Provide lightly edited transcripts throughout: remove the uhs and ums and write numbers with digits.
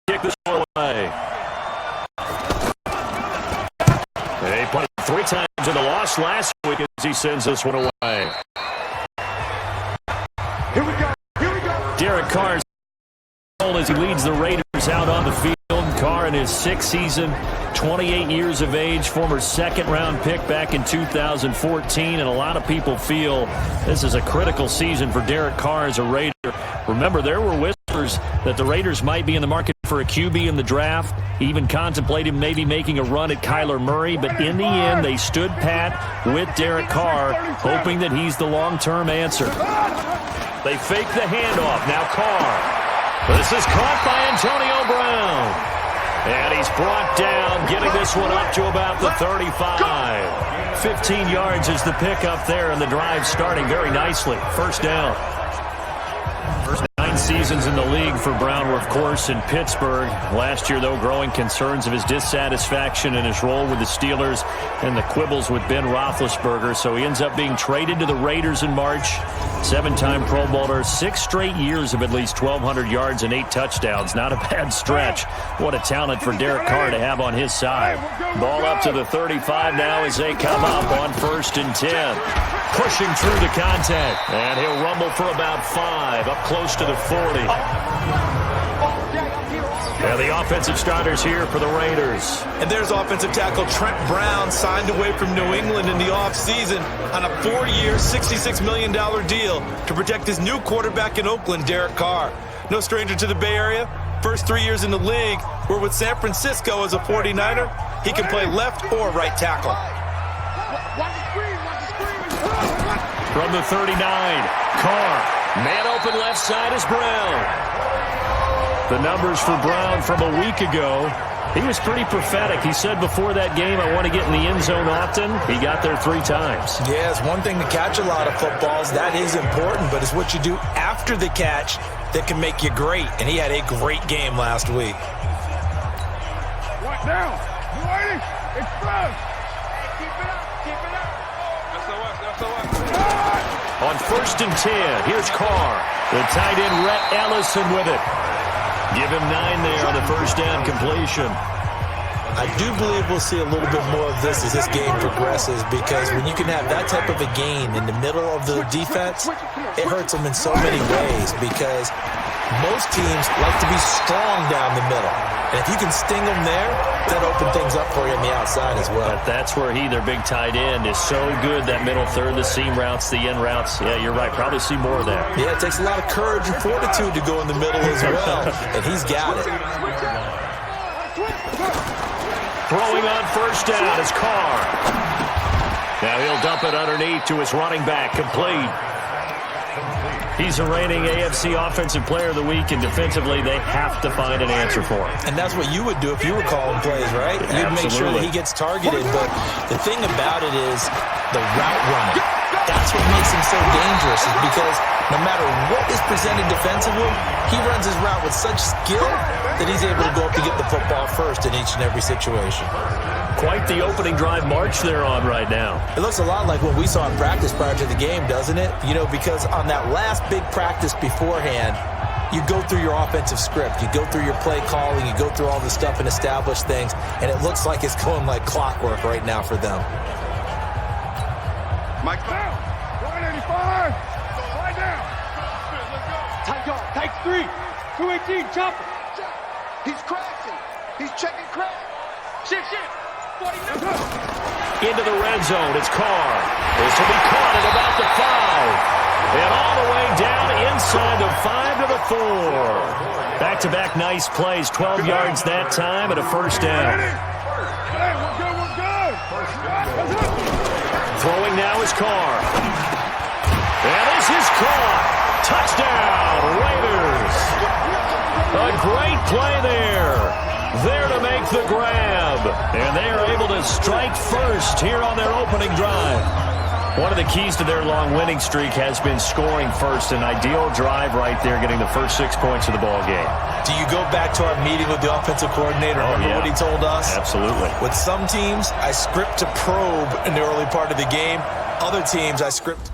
kick this one away. They put it 3 times in the loss last week as he sends this one away. Here we go. Here we go. Derek Carr's as he leads the Raiders out on the field. Carr in his 6th season, 28 years of age, former second-round pick back in 2014, and a lot of people feel this is a critical season for Derek Carr as a Raider. Remember, there were whispers that the Raiders might be in the market for a QB in the draft. He even contemplated maybe making a run at Kyler Murray, but in the end, they stood pat with Derek Carr, hoping that he's the long-term answer. They fake the handoff. Now Carr. This is caught by Antonio Brown. And he's brought down, getting this one up to about the 35. 15 yards is the pickup there, and the drive starting very nicely. First down. First 9 seasons in the league for Brown were, of course, in Pittsburgh. Last year, though, growing concerns of his dissatisfaction in his role with the Steelers and the quibbles with Ben Roethlisberger. So he ends up being traded to the Raiders in March. 7-time Pro Bowler, 6 straight years of at least 1,200 yards and 8 touchdowns. Not a bad stretch. What a talent for Derek Carr to have on his side. Ball up to the 35 now as they come up on 1st and 10. Pushing through the contact. And he'll rumble for about 5, up close to the 40. Yeah, the offensive starters here for the Raiders. And there's offensive tackle Trent Brown, signed away from New England in the offseason on a 4-year, $66 million deal to protect his new quarterback in Oakland, Derek Carr. No stranger to the Bay Area. First 3 years in the league were with San Francisco as a 49er. He can play left or right tackle. From the 39, Carr. Man open left side is Brown. The numbers for Brown from a week ago, he was pretty prophetic. He said before that game, I want to get in the end zone often. He got there 3 times. Yeah, it's one thing to catch a lot of footballs. That is important, but it's what you do after the catch that can make you great. And he had a great game last week. Right now. You ready? Express. Keep it up. Keep it up. On 1st and 10, here's Carr. The tight end, Rhett Ellison, with it. Give him 9 there on the first down completion. I do believe we'll see a little bit more of this as this game progresses, because when you can have that type of a gain in the middle of the defense, it hurts them in so many ways, because most teams like to be strong down the middle. And if you can sting them there, that opens things up for you on the outside as well. But that's where their big tight end, is so good, that middle third, the seam routes, the in routes. Yeah, you're right. Probably see more of that. Yeah, it takes a lot of courage and fortitude to go in the middle as well. And he's got it. Throwing on first down is Carr. Now he'll dump it underneath to his running back, complete. He's the reigning AFC Offensive Player of the Week, and defensively, they have to find an answer for him. And that's what you would do if you were calling plays, right? You'd make sure that he gets targeted. But the thing about it is the route running. That's what makes him so dangerous, is because no matter what is presented defensively, he runs his route with such skill that he's able to go up to get the football first in each and every situation. Quite the opening drive march they're on right now. It looks a lot like what we saw in practice prior to the game, doesn't it? You know, because on that last big practice beforehand, you go through your offensive script, you go through your play calling, you go through all the stuff and establish things, and it looks like it's going like clockwork right now for them. Mike down. 185. Right down. Tight guard. Tight 3. 218. Chopper. He's crashing. He's checking crack. Shit. Into the red zone, it's Carr. This will be caught at about the 5. And all the way down inside the 5 to the 4. Back-to-back nice plays, 12 yards that time and a first down. Hey, we're good. Throwing now is Carr. And this is caught. Touchdown, Raiders. A great play there. There to make the grab. And they are able to strike first here on their opening drive. One of the keys to their long winning streak has been scoring first. An ideal drive right there, getting the first 6 points of the ball game. Do you go back to our meeting with the offensive coordinator? Remember what he told us? Absolutely. With some teams, I script to probe in the early part of the game. Other teams, I script.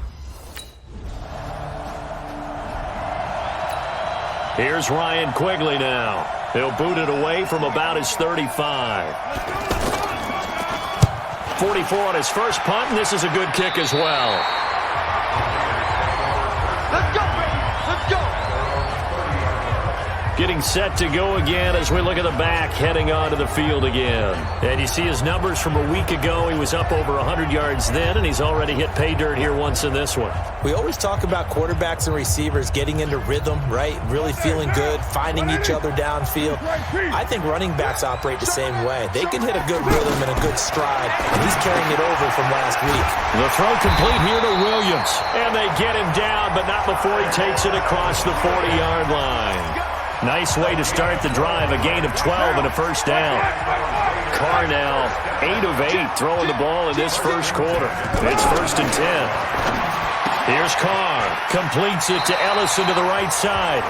Here's Ryan Quigley now. He'll boot it away from about his 35. 44 on his first punt, and this is a good kick as well. Let's go, baby. Let's go. Getting set to go again as we look at the back heading onto the field again. And you see his numbers from a week ago. He was up over 100 yards then, and he's already hit pay dirt here once in this one. We always talk about quarterbacks and receivers getting into rhythm, right? Really feeling good, finding each other downfield. I think running backs operate the same way. They can hit a good rhythm and a good stride, and he's carrying it over from last week. The throw complete here to Williams. And they get him down, but not before he takes it across the 40-yard line. Nice way to start the drive, a gain of 12 and a first down. Carr now 8 of 8 throwing the ball in this first quarter. It's 1st and 10. Here's Carr. Completes it to Ellison to the right side.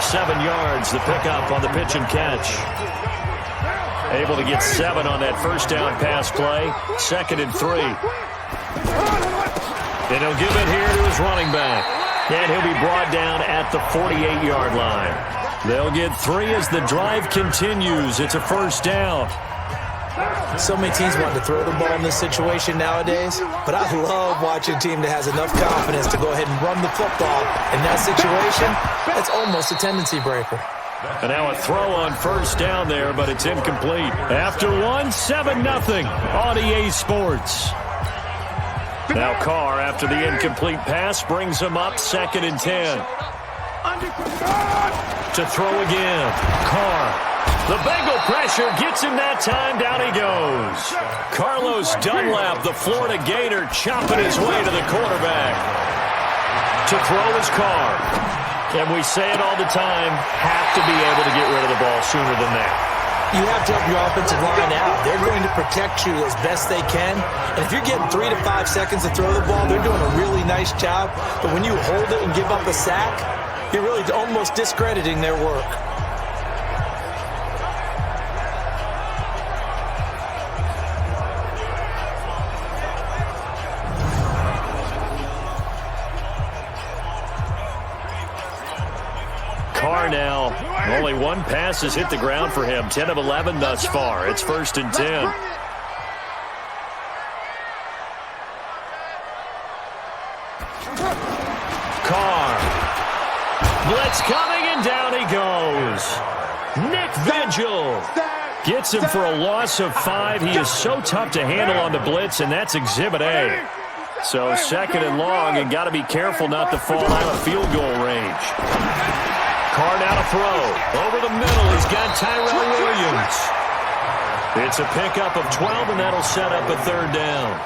7 yards, the pickup on the pitch and catch. Able to get 7 on that first down pass play. 2nd and 3. And he'll give it here to his running back. And he'll be brought down at the 48-yard line. They'll get 3 as the drive continues. It's a first down. So many teams want to throw the ball in this situation nowadays, but I love watching a team that has enough confidence to go ahead and run the football. In that situation, that's almost a tendency breaker. And now a throw on first down there, but it's incomplete. After 1, 7-0 on EA Sports. Now Carr, after the incomplete pass, brings him up 2nd and 10. To throw again. Carr. The Bengal pressure gets him that time. Down he goes. Carlos Dunlap, the Florida Gator, chopping his way to the quarterback. To throw is Carr. And we say it all the time, have to be able to get rid of the ball sooner than that. You have to help your offensive line out. They're going to protect you as best they can. And if you're getting 3 to 5 seconds to throw the ball, they're doing a really nice job. But when you hold it and give up a sack, you're really almost discrediting their work. Carr now, only 1 pass has hit the ground for him. 10 of 11 thus far. It's 1st and 10. Blitz coming, and down he goes. Nick Vigil gets him for a loss of 5. He is so tough to handle on the blitz, and that's Exhibit A. So 2nd and long, and got to be careful not to fall out of field goal range. Carr now to throw. Over the middle, he's got Tyrell Williams. It's a pickup of 12, and that'll set up a 3rd down.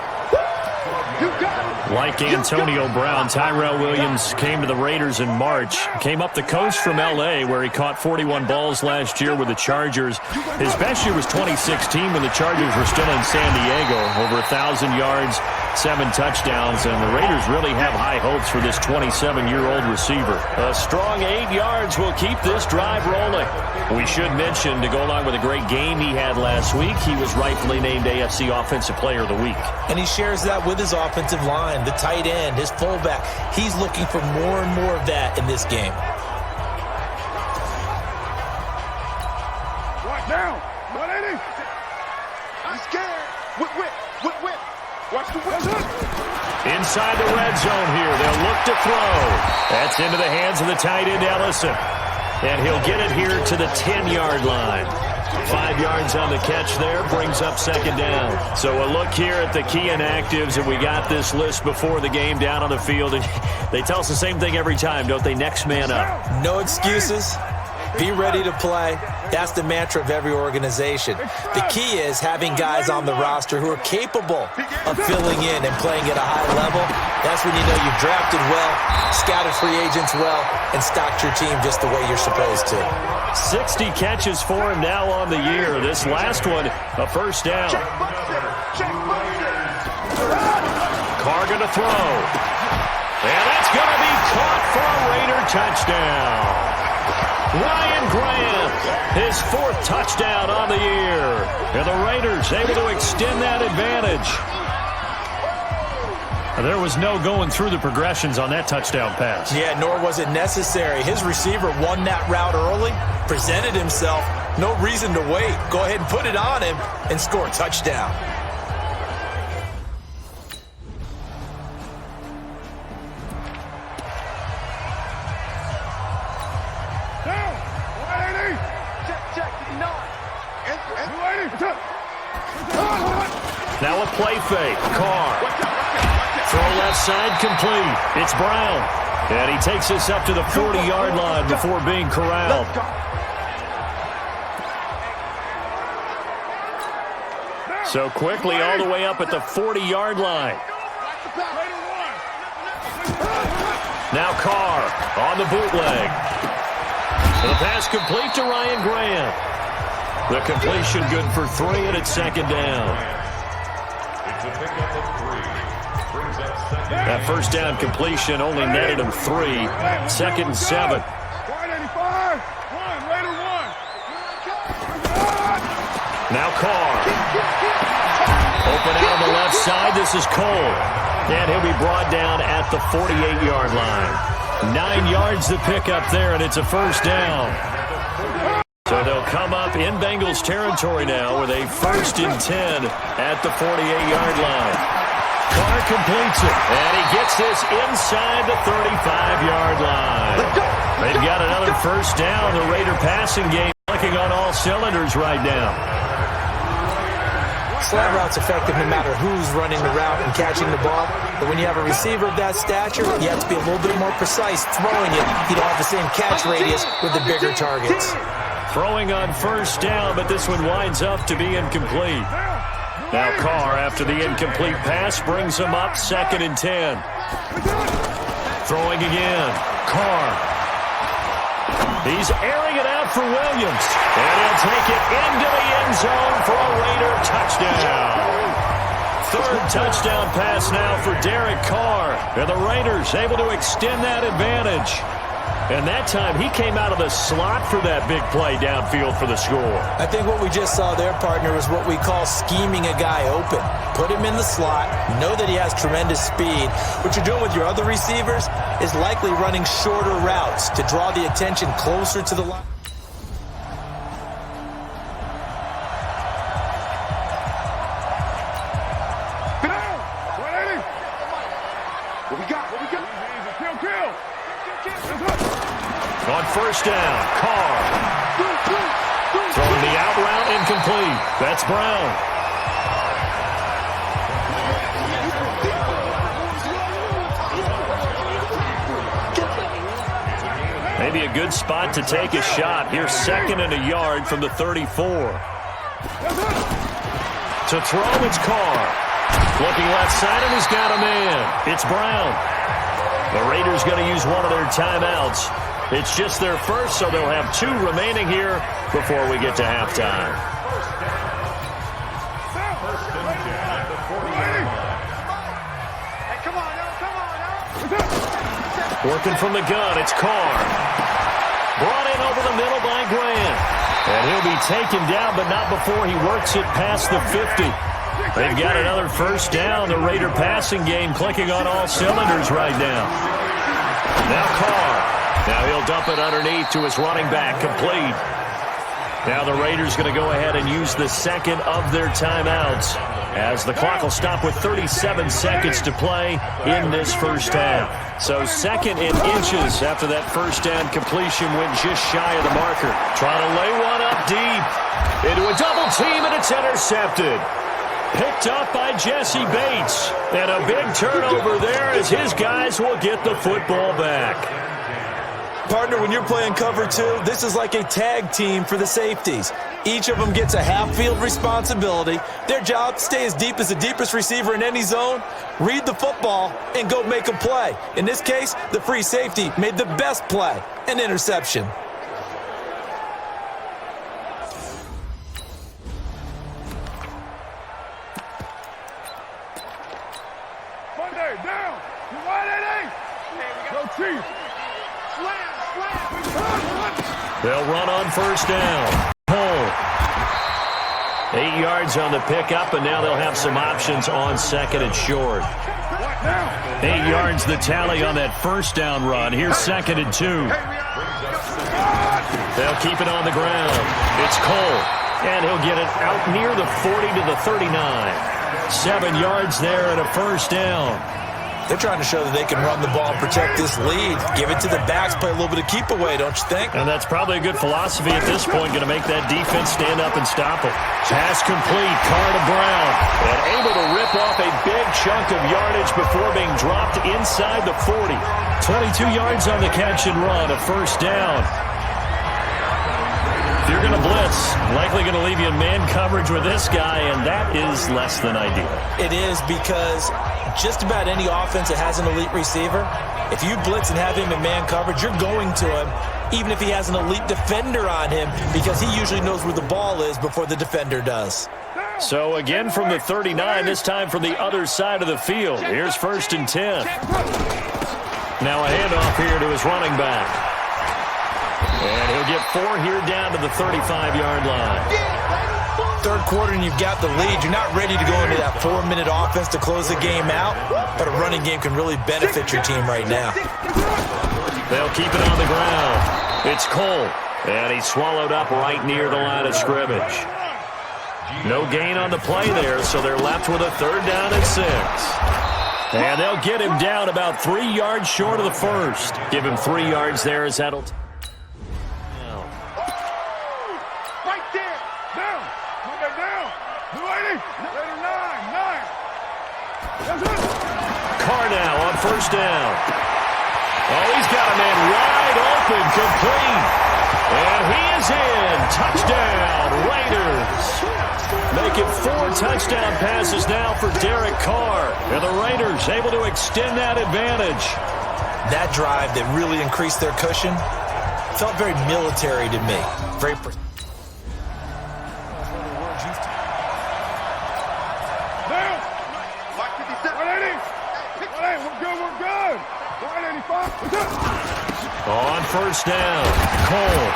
Like Antonio Brown, Tyrell Williams came to the Raiders in March. Came up the coast from L.A., where he caught 41 balls last year with the Chargers. His best year was 2016 when the Chargers were still in San Diego. Over 1,000 yards, 7 touchdowns, and the Raiders really have high hopes for this 27-year-old receiver. A strong 8 yards will keep this drive rolling. We should mention, to go along with a great game he had last week, he was rightfully named AFC Offensive Player of the Week. And he shares that with his offensive line, the tight end, his fullback. He's looking for more and more of that in this game. Right now. 180. I'm scared. Whip. Watch the whip. Inside the red zone here. They'll look to throw. That's into the hands of the tight end, Ellison. And he'll get it here to the 10-yard line. 5 yards on the catch there, brings up 2nd down. So a look here at the key inactives, and we got this list before the game down on the field. And they tell us the same thing every time, don't they? Next man up. No excuses. Be ready to play. That's the mantra of every organization. The key is having guys on the roster who are capable of filling in and playing at a high level. That's when you know you've drafted well, scouted free agents well, and stocked your team just the way you're supposed to. 60 catches for him now on the year. This last one, a first down. Carr going to throw. And that's going to be caught for a Raider touchdown. Ryan Grant, his 4th touchdown on the year. And the Raiders able to extend that advantage. There was no going through the progressions on that touchdown pass. Yeah, nor was it necessary. His receiver won that route early, presented himself, No reason to wait. Go ahead and put it on him and score a touchdown. Down. 180. Check. 280. Now a play fake. Carr. Throw left side complete. It's Brown. And he takes us up to the 40-yard line before being corralled. So quickly all the way up at the 40-yard line. Now Carr on the bootleg. The pass complete to Ryan Grant. The completion good for 3, and it's second down. That first down completion only netted him 3. Second and 7. Now Carr. Open out on the left side. This is Cole. And he'll be brought down at the 48-yard line. 9 yards to pick up there, and it's a first down. So they'll come up in Bengals territory now with a 1st and 10 at the 48-yard line. Carr completes it, and he gets this inside the 35-yard line. They've got another first down. The Raider passing game clicking on all cylinders right now. Slant route's effective no matter who's running the route and catching the ball. But when you have a receiver of that stature, you have to be a little bit more precise throwing it. You don't have the same catch radius with the bigger targets. Throwing on first down, but this one winds up to be incomplete. Now Carr, after the incomplete pass, brings him up 2nd and 10. Throwing again. Carr. He's airing it out for Williams. And he'll take it into the end zone for a Raider touchdown. 3rd touchdown pass now for Derek Carr. And the Raiders able to extend that advantage. And that time, he came out of the slot for that big play downfield for the score. I think what we just saw there, partner, is what we call scheming a guy open. Put him in the slot, know that he has tremendous speed. What you're doing with your other receivers is likely running shorter routes to draw the attention closer to the line. On first down, Carr. Throwing the out route incomplete. That's Brown. Maybe a good spot to take a shot. Here's 2nd and a yard from the 34. To throw, it's Carr. Looking left side, and he's got a man. It's Brown. The Raiders going to use one of their timeouts. It's just their first, so they'll have 2 remaining here before we get to halftime. Working from the gun, it's Carr. Brought in over the middle by Grant. And he'll be taken down, but not before he works it past the 50. They've got another first down. The Raider passing game clicking on all cylinders right now. Now Carr. Now he'll dump it underneath to his running back, complete. Now the Raiders going to go ahead and use the 2nd of their timeouts as the clock will stop with 37 seconds to play in this first half. So 2nd and inches after that first down completion went just shy of the marker. Trying to lay one up deep into a double team, and it's intercepted. Picked up by Jesse Bates. And a big turnover there as his guys will get the football back. Partner, when you're playing cover 2, this is like a tag team for the safeties. Each of them gets a half-field responsibility. Their job, stay as deep as the deepest receiver in any zone, read the football, and go make a play. In this case, the free safety made the best play, an interception. Monday, down. 180. Go Chiefs. They'll run on first down. Cole. 8 yards on the pickup, and now they'll have some options on 2nd and short. 8 yards the tally on that first down run. Here's 2nd and 2. They'll keep it on the ground. It's Cole, and he'll get it out near the 40 to the 39. 7 yards there and a first down. They're trying to show that they can run the ball and protect this lead. Give it to the backs, play a little bit of keep away, don't you think? And that's probably a good philosophy at this point, going to make that defense stand up and stop it. Pass complete, Carr to Brown. And able to rip off a big chunk of yardage before being dropped inside the 40. 22 yards on the catch and run, a first down. If you're going to blitz, likely going to leave you in man coverage with this guy, and that is less than ideal. It is, because just about any offense that has an elite receiver, if you blitz and have him in man coverage, you're going to him, even if he has an elite defender on him, because he usually knows where the ball is before the defender does. So again from the 39, this time from the other side of the field. Here's 1st and 10. Now a handoff here to his running back. And he'll get 4 here down to the 35-yard line. Third quarter and you've got the lead. You're not ready to go into that 4-minute offense to close the game out, but a running game can really benefit your team right now. They'll keep it on the ground. It's Cole, and he's swallowed up right near the line of scrimmage. No gain on the play there, so they're left with a 3rd down and 6. And they'll get him down about 3 yards short of the first. Give him 3 yards there as that'll... Right there. Down. Come back down. 280. Later 9. Carr now on 1st down. Oh, he's got a man wide open, complete. And he is in. Touchdown, Raiders. Make it 4 touchdown passes now for Derek Carr. And the Raiders able to extend that advantage. That drive that really increased their cushion felt very military to me. Very On 1st down, Cole.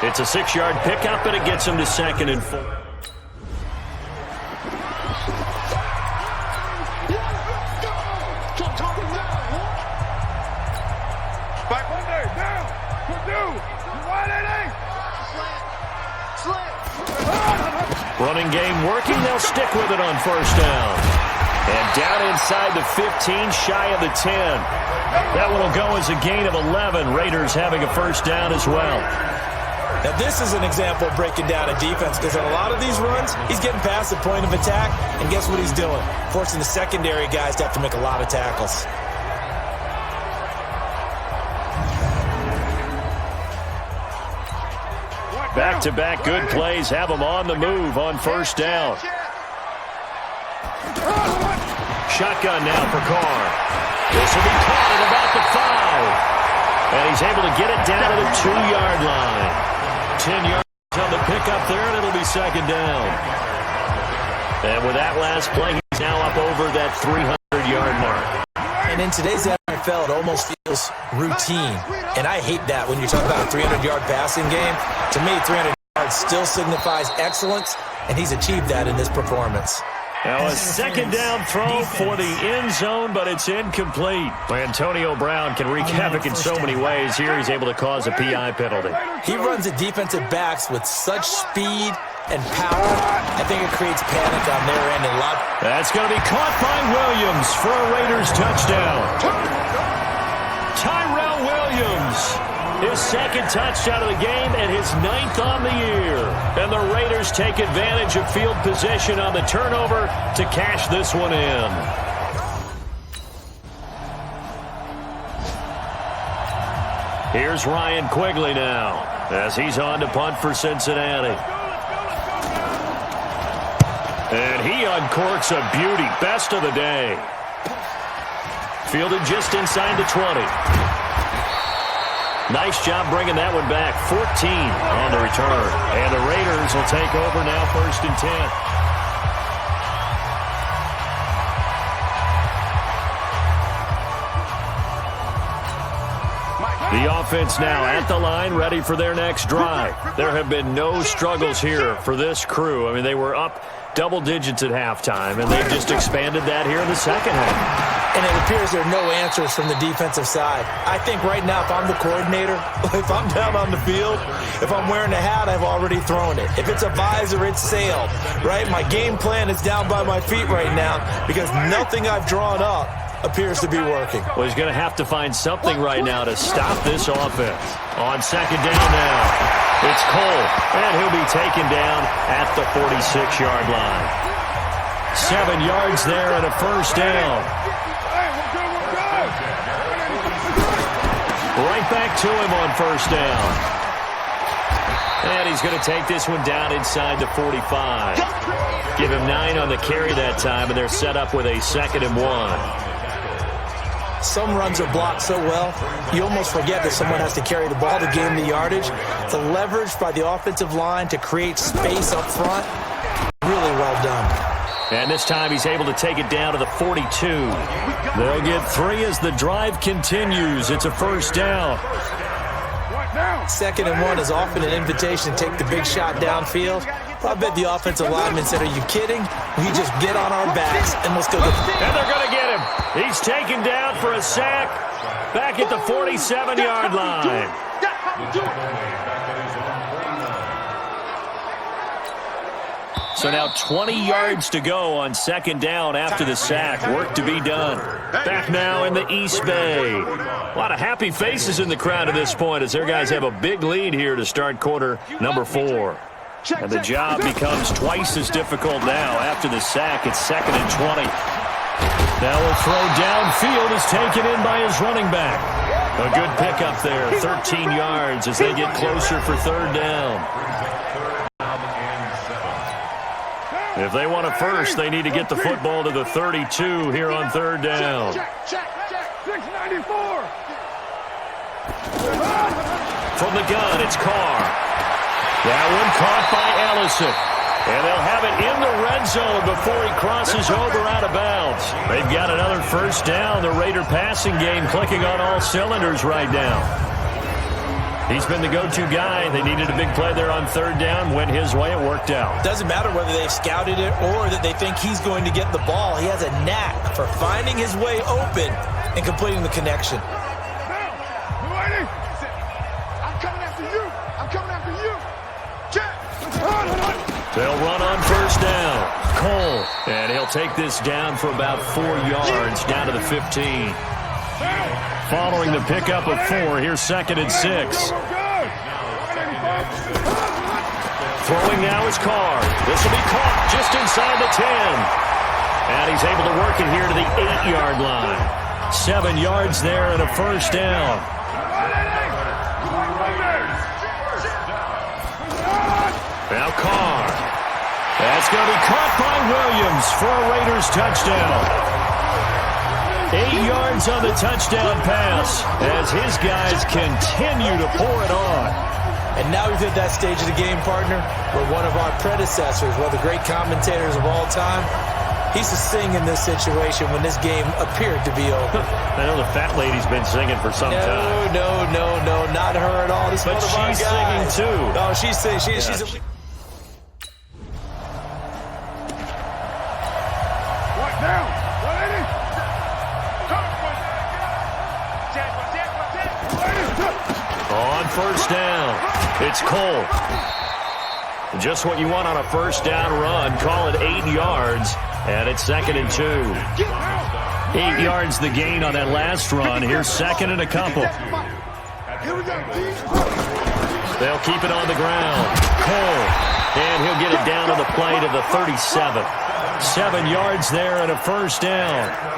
It's a 6-yard pickup, and it gets him to 2nd and 4. Back one day, down. Running game working. They'll stick with it on 1st down. And down inside the 15, shy of the 10. That one will go as a gain of 11. Raiders having a 1st down as well. Now, this is an example of breaking down a defense, because on a lot of these runs, he's getting past the point of attack, and guess what he's doing? Forcing the secondary guys to have to make a lot of tackles. Back-to-back good plays have them on the move on 1st down. Shotgun now for Carr. This will be caught at about the 5. And he's able to get it down to the 2-yard line. 10 yards on the pickup there, and it'll be 2nd down. And with that last play, he's now up over that 300-yard mark. And in today's NFL, it almost feels routine. And I hate that when you talk about a 300-yard passing game. To me, 300 yards still signifies excellence, and he's achieved that in this performance. Now a 2nd down throw for the end zone, but it's incomplete. Antonio Brown can wreak havoc in so many ways. Here he's able to cause a PI penalty. He runs at defensive backs with such speed and power. I think it creates panic on their end. And that's going to be caught by Williams for a Raiders touchdown. Tyrell Williams. His 2nd touchdown of the game and his 9th on the year. And the Raiders take advantage of field position on the turnover to cash this one in. Here's Ryan Quigley now as he's on to punt for Cincinnati. And he uncorks a beauty. Best of the day. Fielded just inside the 20. Nice job bringing that one back. 14 on the return. And the Raiders will take over now 1st and 10. The offense now at the line, ready for their next drive. There have been no struggles here for this crew. I mean, they were up double digits at halftime, and they've just expanded that here in the 2nd half. and it appears there are no answers from the defensive side. I think right now, if I'm the coordinator, if I'm down on the field, if I'm wearing a hat, I've already thrown it. If it's a visor, it's sailed, right? My game plan is down by my feet right now because nothing I've drawn up appears to be working. Well, he's going to have to find something right now to stop this offense. On second down now, it's Cole, and he'll be taken down at the 46-yard line. 7 yards there and a first down. Right back to him on first down. And he's going to take this one down inside the 45. Give him 9 on the carry that time, and they're set up with a 2nd and 1. Some runs are blocked so well, you almost forget that someone has to carry the ball to gain the yardage. The leverage by the offensive line to create space up front, really well done. And this time he's able to take it down to the 42. They'll get 3 as the drive continues. It's a first down. 2nd and 1 is often an invitation to take the big shot downfield. I bet the offensive lineman said, are you kidding? We just get on our backs and let's go get him. And they're going to get him. He's taken down for a sack back at the 47-yard line. So now 20 yards to go on 2nd down after the sack. Work to be done. Back now in the East Bay. A lot of happy faces in the crowd at this point as their guys have a big lead here to start quarter number 4. And the job becomes twice as difficult now after the sack. It's 2nd and 20. Now a throw downfield is taken in by his running back. A good pickup there, 13 yards as they get closer for 3rd down. If they want a first, they need to get the football to the 32 here on 3rd down. Check. 694. From the gun, it's Carr. That one caught by Ellison. And they'll have it in the red zone before he crosses over out of bounds. They've got another first down. The Raider passing game clicking on all cylinders right now. He's been the go-to guy. They needed a big play there on 3rd down. Went his way. It worked out. Doesn't matter whether they've scouted it or that they think he's going to get the ball. He has a knack for finding his way open and completing the connection. They'll run on first down. Cole. And he'll take this down for about 4 yards down to the 15. Following the pickup of 4, here's 2nd and 6. Throwing now is Carr. This will be caught just inside the 10. And he's able to work it here to the 8-yard line. 7 yards there and a first down. Now Carr. That's going to be caught by Williams for a Raiders touchdown. 8 yards on the touchdown pass as his guys continue to pour it on. And now we've hit that stage of the game, partner, where one of our predecessors, one of the great commentators of all time, he's to sing in this situation when this game appeared to be over. I know the fat lady's been singing for some time. No, not her at all. This but one of our she's guys. singing too. Oh, she's singing. She's a... What now? On first down, it's Cole. Just what you want on a first down run. Call it 8 yards, and it's 2nd and 2. 8 yards the gain on that last run. Here's 2nd and a couple. They'll keep it on the ground. Cole, and he'll get it down to the play to the 37. 7 yards there and a first down.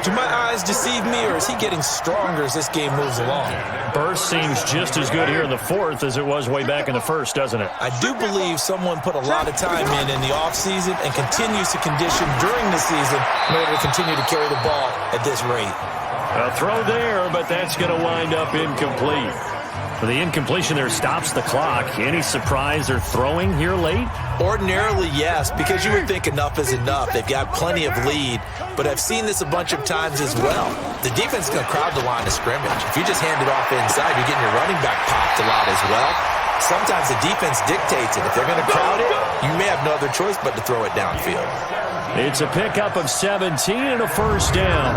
Do my eyes deceive me, or is he getting stronger as this game moves along? Burst seems just as good here in the 4th as it was way back in the 1st, doesn't it? I do believe someone put a lot of time in the offseason and continues to condition during the season in order to continue to carry the ball at this rate. A throw there, but that's going to wind up incomplete. The incompletion there stops the clock. Any surprise they're throwing here late? Ordinarily, yes, because you would think enough is enough. They've got plenty of lead, but I've seen this a bunch of times as well. The defense is going to crowd the line of scrimmage. If you just hand it off inside, you're getting your running back popped a lot as well. Sometimes the defense dictates it. If they're going to crowd it, you may have no other choice but to throw it downfield. It's a pickup of 17 and a first down.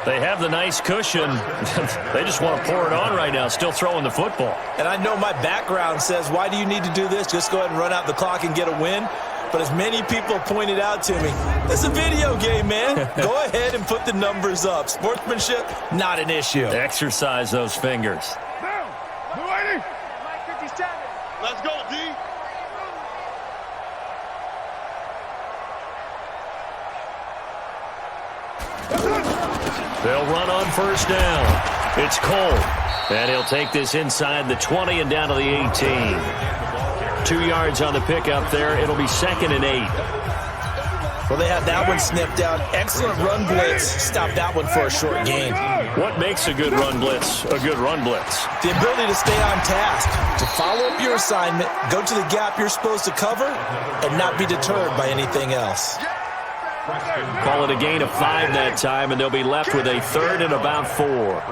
They have the nice cushion. They just want to pour it on right now, still throwing the football. And I know my background says, why do you need to do this? Just go ahead and run out the clock and get a win. But as many people pointed out to me, it's a video game, man. Go ahead and put the numbers up. Sportsmanship, not an issue. Exercise those fingers. Down. 280. 57. Let's go, D. They'll run on first down. It's Cole. And he'll take this inside the 20 and down to the 18. 2 yards on the pickup there. It'll be 2nd and 8. Well, they have that one snipped out. Excellent run blitz. Stop that one for a short gain. What makes a good run blitz a good run blitz? The ability to stay on task, to follow up your assignment, go to the gap you're supposed to cover, and not be deterred by anything else. Call it a gain of 5 that time, and they'll be left with a 3rd and about 4.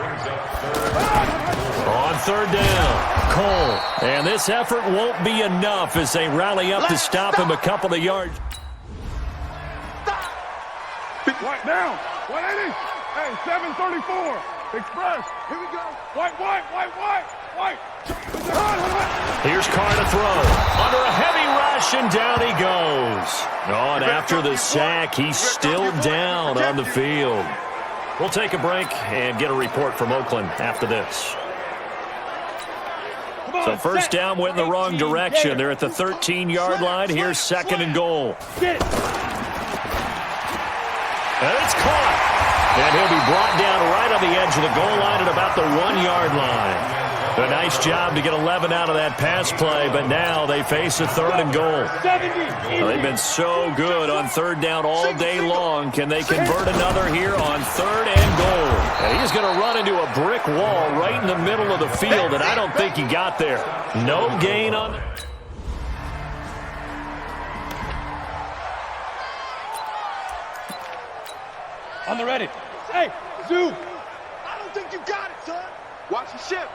On third down, Cole. And this effort won't be enough as they rally up to stop him a couple of yards. White down. 180. Hey, 734. Express. Here we go. White. Here's Carr to throw. Under a heavy rush, and down he goes. Oh, and after the sack, he's still down on the field. We'll take a break and get a report from Oakland after this. So first down went in the wrong direction. They're at the 13-yard line. Here's 2nd and goal. And it's caught. And he'll be brought down right on the edge of the goal line at about the 1-yard line. A nice job to get 11 out of that pass play, but now they face a 3rd and goal. Well, they've been so good on 3rd down all day long. Can they convert another here on 3rd and goal? And he's going to run into a brick wall right in the middle of the field, and I don't think he got there. No gain on the... On the ready. Hey, Zoo. I don't think you got it, son. Watch the ship.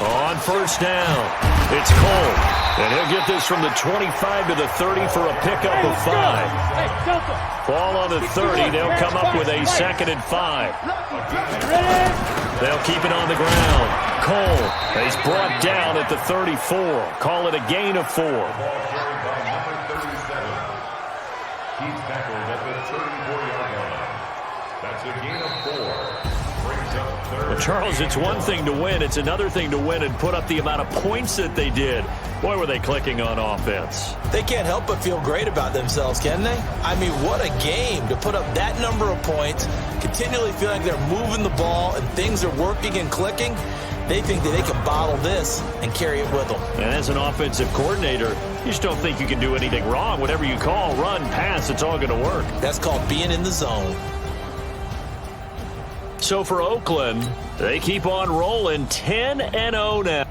On first down, it's Cole. And he'll get this from the 25 to the 30 for a pickup of 5. Ball on the 30. They'll come up with a 2nd and 5. They'll keep it on the ground. Cole is brought down at the 34. Call it a gain of 4. He's tackled at the 34-yard line. That's a gain of 4. Brings up 3rd. Well, Charles, it's one thing to win. It's another thing to win and put up the amount of points that they did. Boy, were they clicking on offense. They can't help but feel great about themselves, can they? I mean, what a game to put up that number of points, continually feeling like they're moving the ball and things are working and clicking. They think that they can bottle this and carry it with them. And as an offensive coordinator, you just don't think you can do anything wrong. Whatever you call, run, pass, it's all going to work. That's called being in the zone. So for Oakland, they keep on rolling 10-0 now.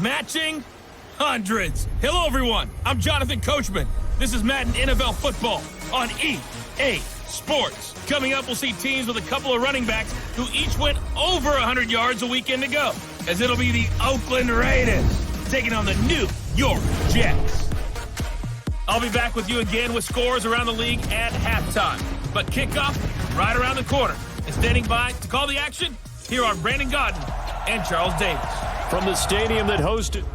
Matching hundreds. Hello, everyone. I'm Jonathan Coachman. This is Madden NFL Football on EA Sports. Coming up, we'll see teams with a couple of running backs who each went over 100 yards a weekend ago, as it'll be the Oakland Raiders taking on the New York Jets. I'll be back with you again with scores around the league at halftime. But kickoff right around the corner. And standing by to call the action, here are Brandon Godden and Charles Davis. From the stadium that hosted.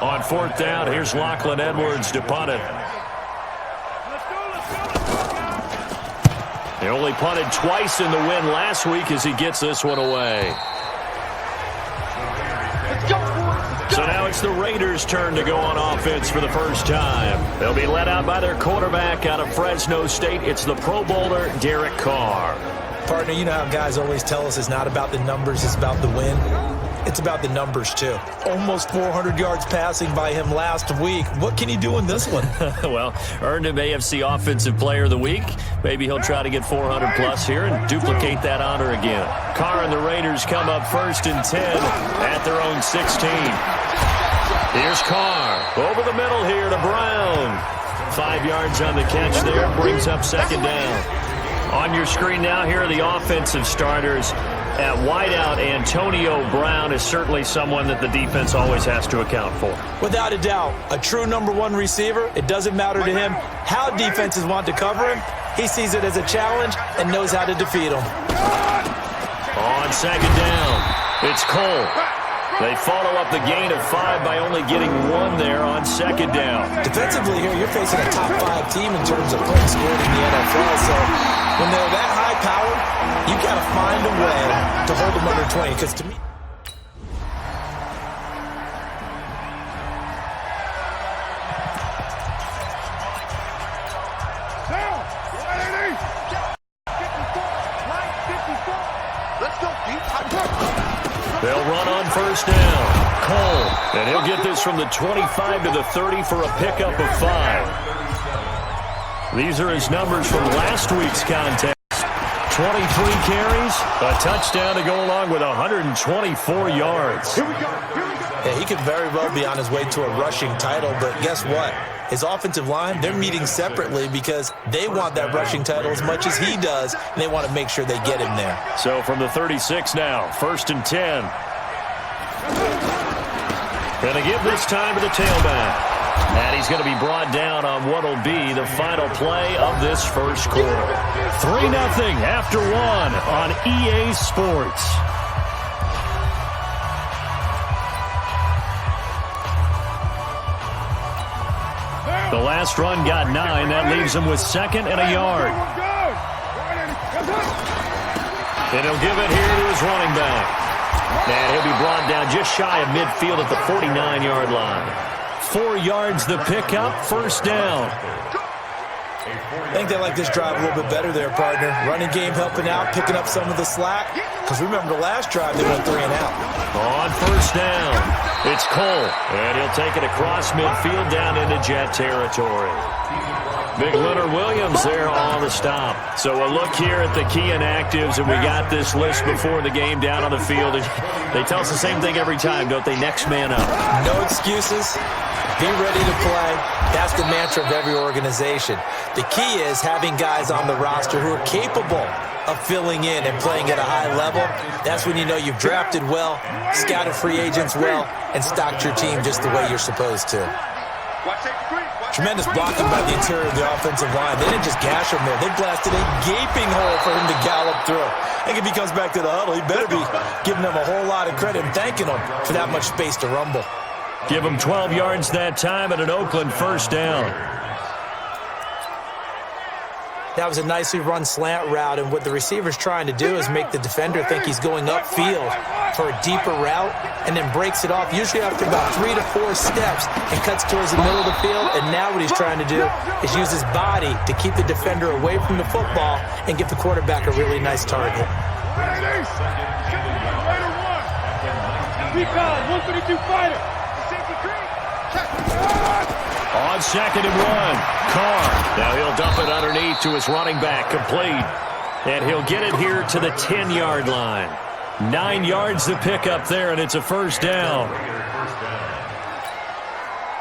On fourth down, here's Lachlan Edwards to punt it. He only punted twice in the win last week as he gets this one away. So now it's the Raiders' turn to go on offense for the first time. They'll be led out by their quarterback out of Fresno State. It's the Pro Bowler, Derek Carr. Partner, you know how guys always tell us it's not about the numbers, it's about the win. It's about the numbers, too. Almost 400 yards passing by him last week. What can he do in this one? Well, earned him AFC Offensive Player of the Week. Maybe he'll try to get 400-plus here and duplicate that honor again. Carr and the Raiders come up 1st and 10 at their own 16. Here's Carr. Over the middle here to Brown. 5 yards on the catch there. Brings up 2nd down. On your screen now, here are the offensive starters. At wideout, Antonio Brown is certainly someone that the defense always has to account for. Without a doubt, a true #1 receiver. It doesn't matter to him how defenses want to cover him. He sees it as a challenge and knows how to defeat them. On 2nd down, it's Cole. They follow up the gain of 5 by only getting 1 there on 2nd down. Defensively here, you're facing a top 5 team in terms of points scored in the NFL. So when they're that high powered, you got to find a way to hold them under 20. Because to me, they'll run on 1st down. Cole, and he'll get this from the 25 to the 30 for a pickup of 5. These are his numbers from last week's contest. 23 carries, a touchdown to go along with 124 yards. Here we go. yeah, he could very well be on his way to a rushing title, but guess what? His offensive line, they're meeting separately because they want that rushing title as much as he does, and they want to make sure they get him there. So from the 36 now, 1st and 10. Going to give this time to the tailback. And he's going to be brought down on what will be the final play of this first quarter. 3-0 after 1 on EA Sports. The last run got 9. That leaves him with 2nd and a yard. And he'll give it here to his running back. And he'll be brought down just shy of midfield at the 49-yard line. 4 yards the pickup, 1st down. I think they like this drive a little bit better there, partner. Running game helping out, picking up some of the slack. Because remember the last drive, they went 3 and out. On 1st down, it's Cole. And he'll take it across midfield down into Jet territory. Big Leonard Williams there on the stop. So a look here at the key inactives, and we got this list before the game down on the field. They tell us the same thing every time, don't they? Next man up. No excuses. Be ready to play. That's the mantra of every organization. The key is having guys on the roster who are capable of filling in and playing at a high level. That's when you know you've drafted well, scouted free agents well, and stocked your team just the way you're supposed to. Tremendous blocking by the interior of the offensive line. They didn't just gash him there. They blasted a gaping hole for him to gallop through. I think if he comes back to the huddle, he better be giving them a whole lot of credit and thanking them for that much space to rumble. Give him 12 yards that time at an Oakland 1st down. That was a nicely run slant route, and what the receiver's trying to do is make the defender think he's going upfield for a deeper route and then breaks it off, usually after about 3 to 4 steps, and cuts towards the middle of the field. And now what he's trying to do is use his body to keep the defender away from the football and give the quarterback a really nice target. Recon, 132 fighter. On 2nd and 1, Carr. Now he'll dump it underneath to his running back, complete. And he'll get it here to the 10-yard line. 9 yards to pick up there, and it's a 1st down.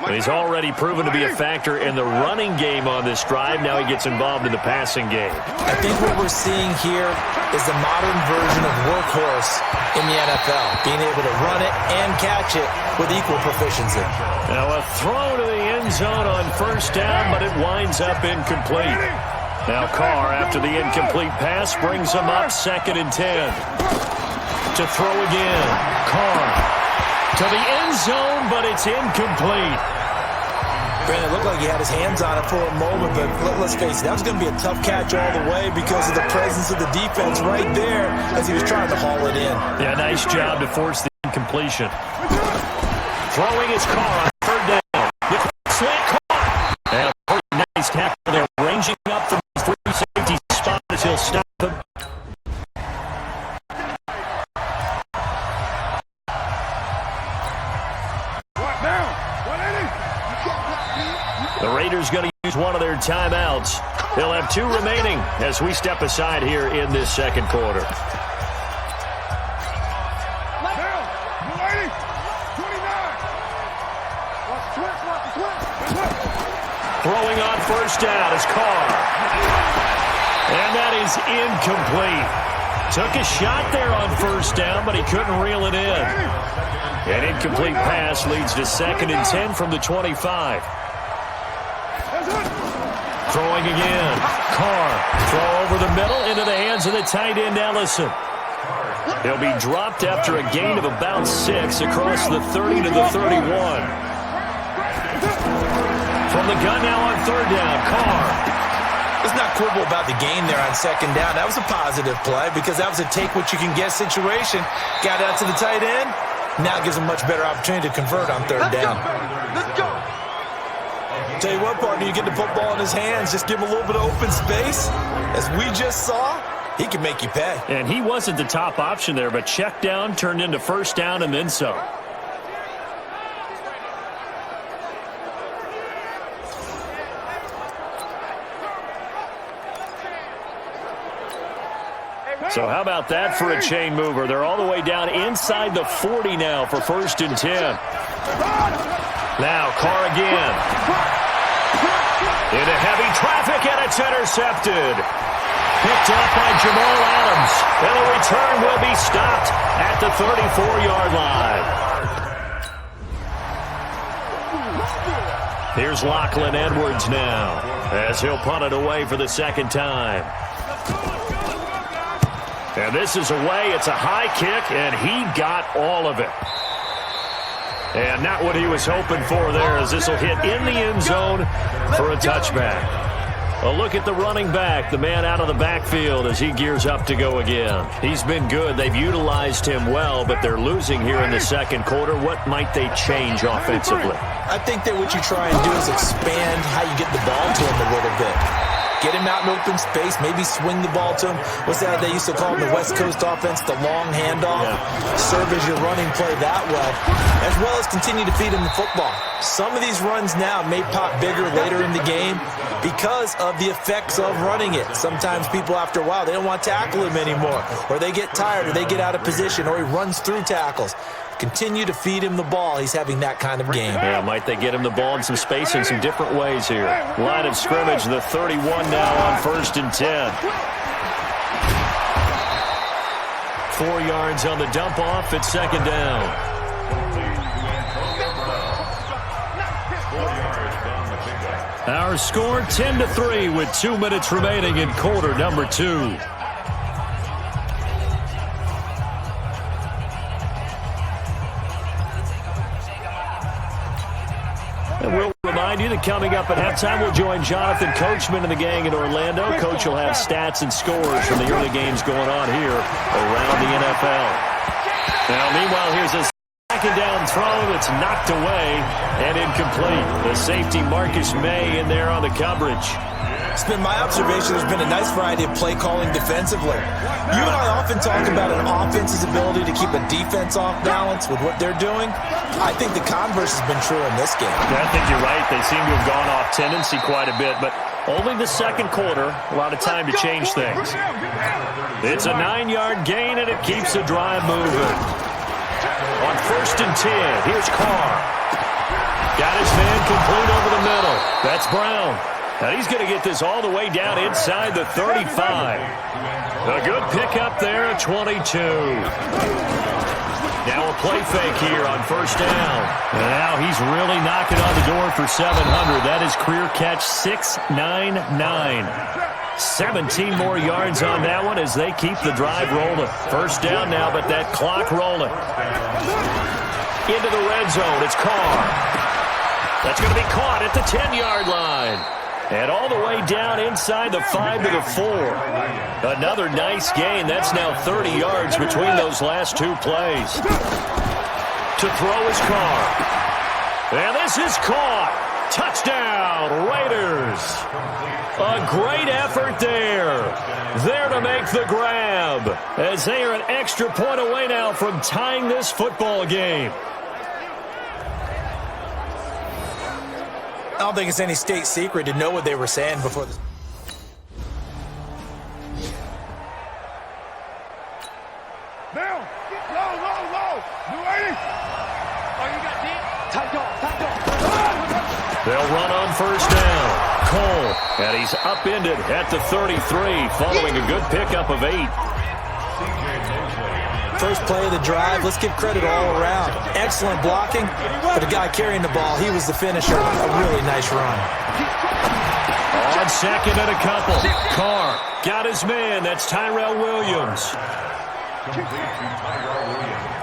And he's already proven to be a factor in the running game on this drive. Now he gets involved in the passing game. I think what we're seeing here is the modern version of workhorse in the NFL, being able to run it and catch it with equal proficiency. Now a throw to the end zone on first down, but it winds up incomplete. Now Carr, after the incomplete pass, brings him up 2nd and 10. To throw again. Carr to the end zone, but it's incomplete. Brandon, it looked like he had his hands on it for a moment, but let's face it, that was going to be a tough catch all the way because of the presence of the defense right there as he was trying to haul it in. Yeah, nice job to force the incompletion. Throwing his Carr on 3rd down. Slant Carr. And a nice tackle there, ranging up from the free safety spot as he'll stop him. The Raiders going to use one of their timeouts. They'll have 2 remaining as we step aside here in this 2nd quarter. Throwing on first down is Carr. And that is incomplete. Took a shot there on first down, but he couldn't reel it in. An incomplete pass leads to 2nd and 10 from the 25. Throwing again. Carr. Throw over the middle into the hands of the tight end, Ellison. He'll be dropped after a gain of about 6 across the 30 to the 31. From the gun now on 3rd down. Carr. Let's not quibble about the gain there on 2nd down. That was a positive play because that was a take-what-you-can-get situation. Got out to the tight end. Now gives him a much better opportunity to convert on 3rd down. Let's go. Tell you what, partner, you get the football in his hands, just give him a little bit of open space. As we just saw, he can make you pay. And he wasn't the top option there, but check down turned into first down and then some. So how about that for a chain mover? They're all the way down inside the 40 now for 1st and 10. Now Carr again. Into heavy traffic, and it's intercepted. Picked up by Jamal Adams. And the return will be stopped at the 34-yard line. Here's Lachlan Edwards now as he'll punt it away for the 2nd time. And this is away. It's a high kick, and he got all of it. And not what he was hoping for there, as this will hit in the end zone for a touchback. A look at the running back, the man out of the backfield as he gears up to go again. He's been good. They've utilized him well, but they're losing here in the 2nd quarter. What might they change offensively? I think that what you try and do is expand how you get the ball to him a little bit. Get him out in open space, maybe swing the ball to him. What's that they used to call in the West Coast offense, the long handoff? Yeah. Serve as your running play that way, as well as continue to feed him the football. Some of these runs now may pop bigger later in the game because of the effects of running it. Sometimes people, after a while, they don't want to tackle him anymore, or they get tired, or they get out of position, or he runs through tackles. Continue to feed him the ball. He's having that kind of game. Yeah, might they get him the ball in some space in some different ways here. Line of scrimmage, the 31 now on 1st and 10. 4 yards on the dump off at 2nd down. Our score 10-3 with 2 minutes remaining in quarter number 2. And we'll remind you that coming up at halftime, we'll join Jonathan Coachman and the gang in Orlando. Coach will have stats and scores from the early games going on here around the NFL. Now, meanwhile, here's a 2nd down throw that's knocked away and incomplete. The safety Marcus May in there on the coverage. It's been my observation there's been a nice variety of play calling defensively. You and I often talk about an offense's ability to keep a defense off balance with what they're doing. I think the converse has been true in this game. Yeah, I think you're right. They seem to have gone off tendency quite a bit, but only the 2nd quarter, a lot of time to change things. It's a 9-yard gain, and it keeps the drive moving. On 1st and 10, here's Carr. Got his man complete over the middle. That's Brown. And he's going to get this all the way down inside the 35. A good pickup there at 22. Now a play fake here on first down. And now he's really knocking on the door for 700. That is career catch 699. 17 more yards on that one as they keep the drive rolling. First down now, but that clock rolling. Into the red zone. It's Carr. That's going to be caught at the 10-yard line. And all the way down inside the 5 to the 4. Another nice gain. That's now 30 yards between those last two plays. To throw is Carr. And this is caught. Touchdown, Raiders. A great effort there. There to make the grab. As they are an extra point away now from tying this football game. I don't think it's any state secret to know what they were saying before this. Now, low. You ready? Oh, you got deep? Tight dog. They'll run on first down. Cole, and he's upended at the 33, following a good pickup of 8. First play of the drive, let's give credit all around. Excellent blocking, but the guy carrying the ball, he was the finisher. A really nice run. On second and a couple. Carr got his man. That's Tyrell Williams.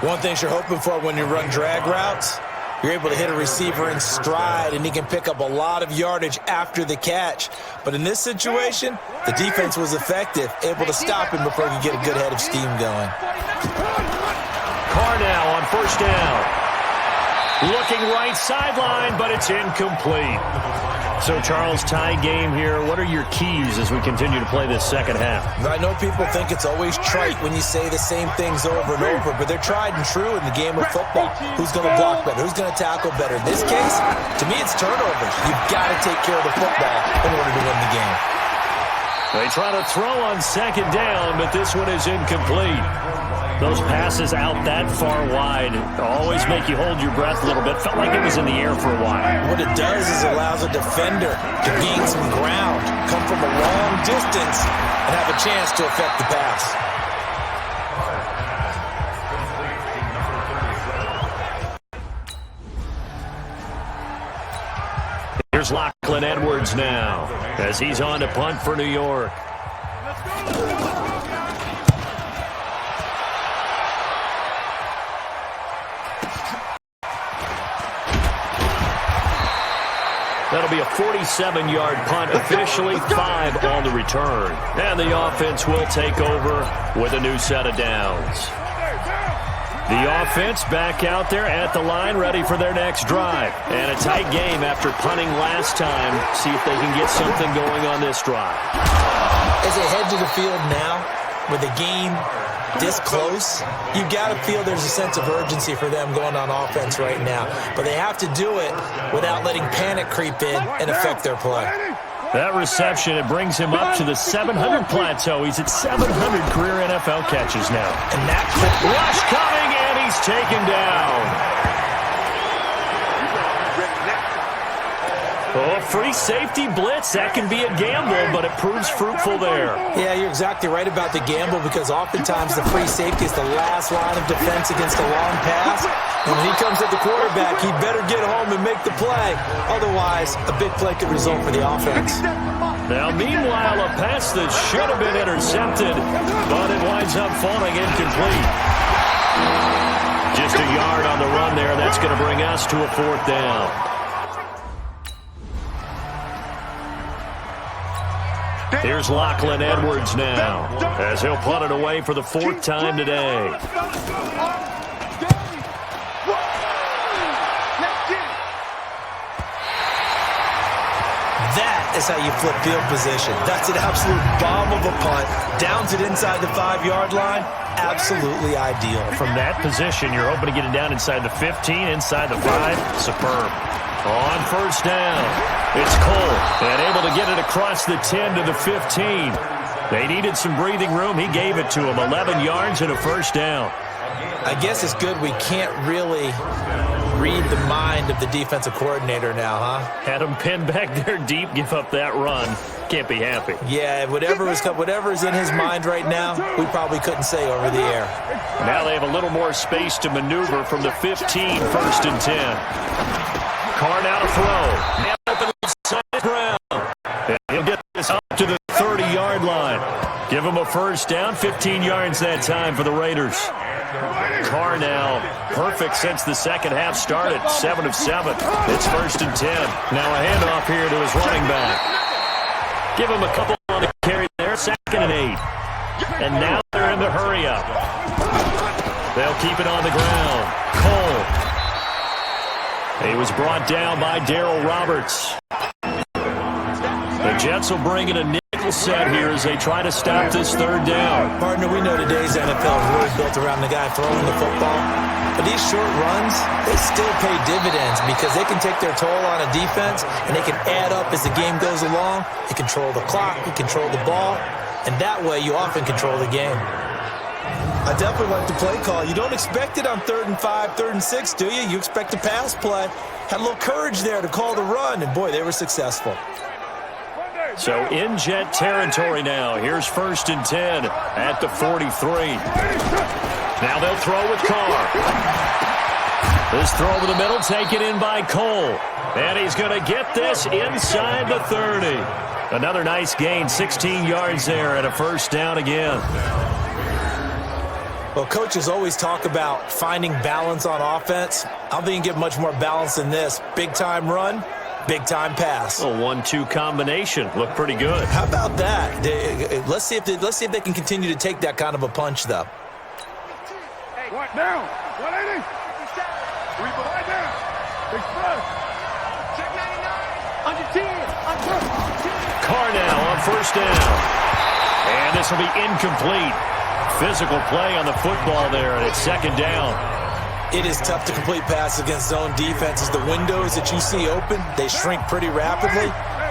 One thing you're hoping for when you run drag routes, you're able to hit a receiver in stride, and he can pick up a lot of yardage after the catch. But in this situation, the defense was effective, able to stop him before he could get a good head of steam going. Carr now on first down. Looking right sideline, but it's incomplete. So, Charles, tie game here. What are your keys as we continue to play this second half? I know people think it's always trite when you say the same things over and over, but they're tried and true in the game of football. Who's going to block better? Who's going to tackle better? In this case, to me, it's turnovers. You've got to take care of the football in order to win the game. They try to throw on second down, but this one is incomplete. Those passes out that far wide always make you hold your breath a little bit. Felt like it was in the air for a while. What it does is it allows a defender to gain some ground, come from a long distance, and have a chance to affect the pass. Here's Lachlan Edwards now as he's on to punt for New York. That'll be a 47-yard punt, officially 5 on the return. And the offense will take over with a new set of downs. The offense back out there at the line, ready for their next drive. And a tight game after punting last time. See if they can get something going on this drive. As they head to the field now, with the game this close, you got to feel there's a sense of urgency for them going on offense right now. But they have to do it without letting panic creep in and affect their play. That reception, it brings him up to the 700 plateau. He's at 700 career NFL catches now. And that rush coming, and he's taken down. Oh, free safety blitz. That can be a gamble, but it proves fruitful there. Yeah, you're exactly right about the gamble, because oftentimes the free safety is the last line of defense against a long pass. And when he comes at the quarterback, he better get home and make the play. Otherwise, a big play could result for the offense. Now, meanwhile, a pass that should have been intercepted, but it winds up falling incomplete. Just a yard on the run there. That's going to bring us to a 4th down. Here's Lachlan Edwards now, as he'll punt it away for the 4th time today. That is how you flip field position. That's an absolute bomb of a punt. Downs it inside the 5-yard line. Absolutely ideal. From that position, you're hoping to get it down inside the 15, inside the 5. Superb. On first down, it's Cole, and able to get it across the 10 to the 15. They needed some breathing room. He gave it to him. 11 yards and a first down. I guess it's good we can't really read the mind of the defensive coordinator now, huh? Had him pinned back there deep, give up that run. Can't be happy. Yeah, whatever is in his mind right now, we probably couldn't say over the air. Now they have a little more space to maneuver from the 15, 1st and 10. Carr now to throw. Now up the side ground. And he'll get this up to the 30-yard line. Give him a first down, 15 yards that time for the Raiders. Carr now perfect since the second half started, 7 of 7. It's 1st and 10. Now a handoff here to his running back. Give him a couple on the carry there, 2nd and 8. And now they're in the hurry up. They'll keep it on the ground. Cole. He was brought down by Darryl Roberts. The Jets will bring in a nickel set here as they try to stop this 3rd down. Partner, we know today's NFL is really built around the guy throwing the football. But these short runs, they still pay dividends because they can take their toll on a defense and they can add up as the game goes along. They control the clock, they control the ball, and that way you often control the game. I definitely like the play call. You don't expect it on 3rd and 5, 3rd and 6, do you? You expect a pass play. Had a little courage there to call the run, and boy, they were successful. So in Jet territory now. Here's 1st and 10 at the 43. Now they'll throw with Carr. This throw over the middle taken in by Cole. And he's going to get this inside the 30. Another nice gain, 16 yards there and a 1st down again. Well, coaches always talk about finding balance on offense. I don't think you can get much more balance than this. Big-time run, big-time pass. A 1-2 combination. Looked pretty good. How about that? Let's see if they can continue to take that kind of a punch, though. What now? 180. Right down. Express. Check 99. Under 10. Carr now on 1st down. And this will be incomplete. Physical play on the football there, and it's 2nd down. It is tough to complete passes against zone defenses. The windows that you see open, they shrink pretty rapidly.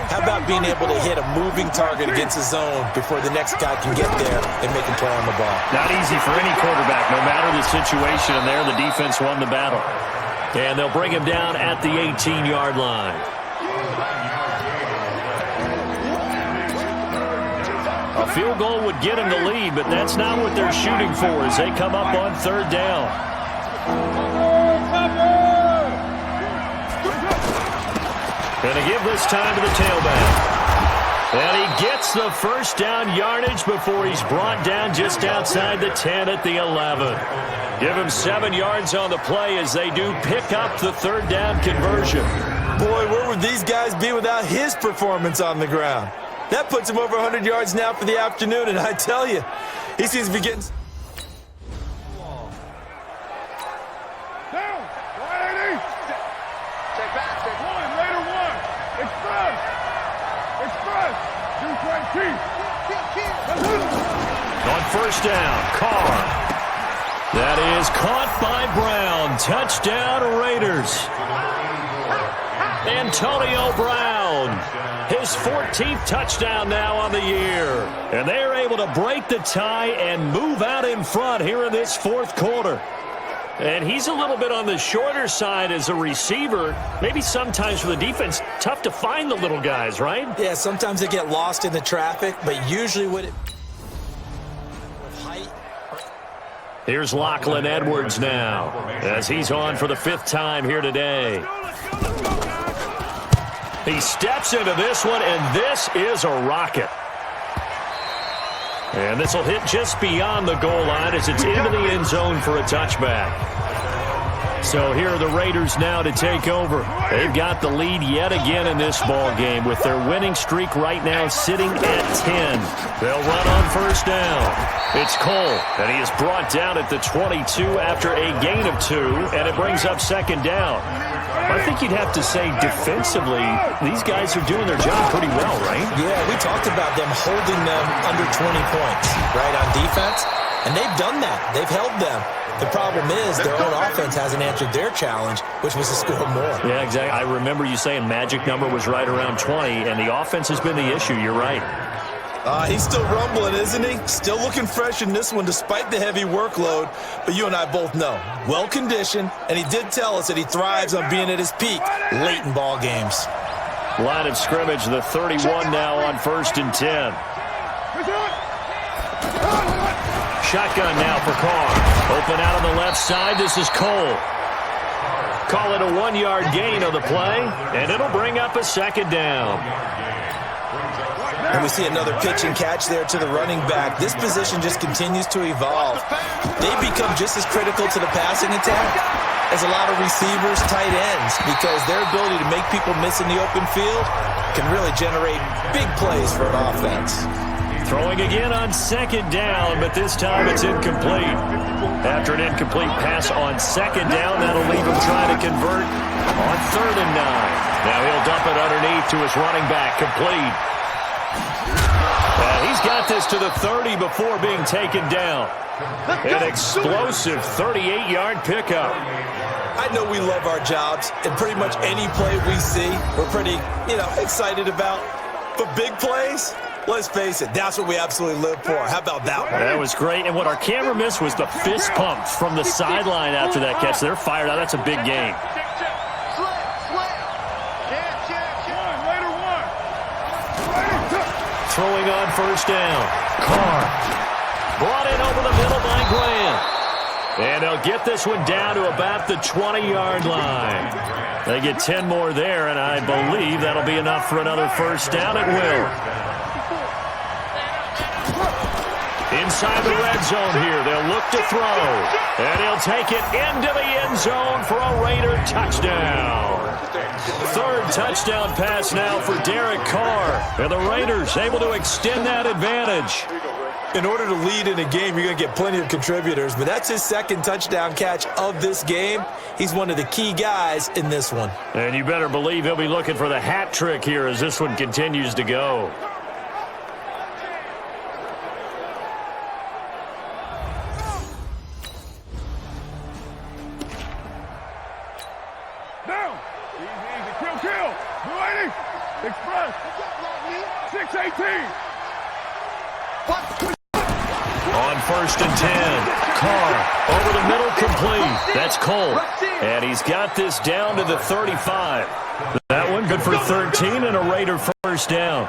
How about being able to hit a moving target against a zone before the next guy can get there and make him play on the ball? Not easy for any quarterback, no matter the situation, and there the defense won the battle. And they'll bring him down at the 18-yard line. A field goal would get him the lead, but that's not what they're shooting for as they come up on 3rd down. Going to give this time to the tailback. And he gets the 1st down yardage before he's brought down just outside the 10 at the 11. Give him 7 yards on the play as they do pick up the 3rd down conversion. Boy, where would these guys be without his performance on the ground? That puts him over 100 yards now for the afternoon, and I tell you, he seems to be getting... Down. 180. Check back. Check 1. Later 1. Express. Express. Do 20. On 1st down, Carr. That is caught by Brown. Touchdown, Raiders. Antonio Brown. His 14th touchdown now on the year. And they're able to break the tie and move out in front here in this 4th quarter. And he's a little bit on the shorter side as a receiver. Maybe sometimes for the defense, tough to find the little guys, right? Yeah, sometimes they get lost in the traffic, but usually with height. Here's Lachlan Edwards now as he's on for the 5th time here today. He steps into this one, and this is a rocket. And this will hit just beyond the goal line as it's into the end zone for a touchback. So here are the Raiders now to take over. They've got the lead yet again in this ball game with their winning streak right now sitting at 10. They'll run on 1st down. It's Cole, and he is brought down at the 22 after a gain of 2, and it brings up 2nd down. I think you'd have to say defensively, these guys are doing their job pretty well, right? Yeah, we talked about them holding them under 20 points, right, on defense. And they've done that. They've held them. The problem is their own offense hasn't answered their challenge, which was to score more. Yeah, exactly. I remember you saying magic number was right around 20, and the offense has been the issue. You're right. He's still rumbling, isn't he? Still looking fresh in this one despite the heavy workload. But you and I both know, well-conditioned, and he did tell us that he thrives on being at his peak late in ball games. Line of scrimmage, the 31 now on 1st and 10. Shotgun now for Carr. Open out on the left side. This is Cole. Call it a 1-yard gain on the play, and it'll bring up a 2nd down. And we see another pitch and catch there to the running back. This position just continues to evolve. They become just as critical to the passing attack as a lot of receivers, tight ends, because their ability to make people miss in the open field can really generate big plays for an offense. Throwing again on 2nd down, but this time it's incomplete. After an incomplete pass on 2nd down, that'll leave him trying to convert on 3rd and 9. Now he'll dump it underneath to his running back, complete. He's got this to the 30 before being taken down. An explosive 38-yard pickup. I know we love our jobs, and pretty much any play we see, we're pretty, excited about. But big plays, let's face it, that's what we absolutely live for. How about that one? That was great, and what our camera missed was the fist pumps from the sideline after that catch. They're fired out. That's a big game. Throwing on 1st down. Carr. Brought in over the middle by Graham. And they'll get this one down to about the 20-yard line. They get 10 more there, and I believe that'll be enough for another 1st down at will. Inside the red zone here, they'll look to throw. And he'll take it into the end zone for a Raider touchdown. 3rd touchdown pass now for Derek Carr. And the Raiders able to extend that advantage. In order to lead in a game, you're going to get plenty of contributors, but that's his 2nd touchdown catch of this game. He's one of the key guys in this one. And you better believe he'll be looking for the hat trick here as this one continues to go. Down. Easy. Kill. 280. Express. 618. On 1st and 10, Carr over the middle, complete. That's Cole. And he's got this down to the 35. That one good for 13 and a Raider 1st down.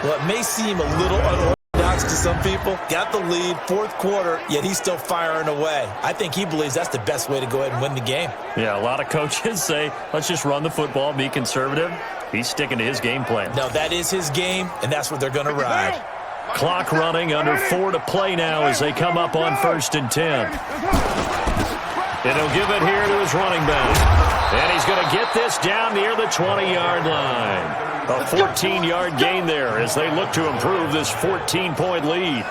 Well, it may seem a little unorthodox to some people. Got the lead, 4th quarter, yet he's still firing away. I think he believes that's the best way to go ahead and win the game. Yeah, a lot of coaches say, let's just run the football, be conservative. He's sticking to his game plan. No, that is his game, and that's what they're going to ride. Clock running, under 4 to play now as they come up on 1st and 10. And he'll give it here to his running back. And he's going to get this down near the 20-yard line. A 14-yard gain there as they look to improve this 14-point lead.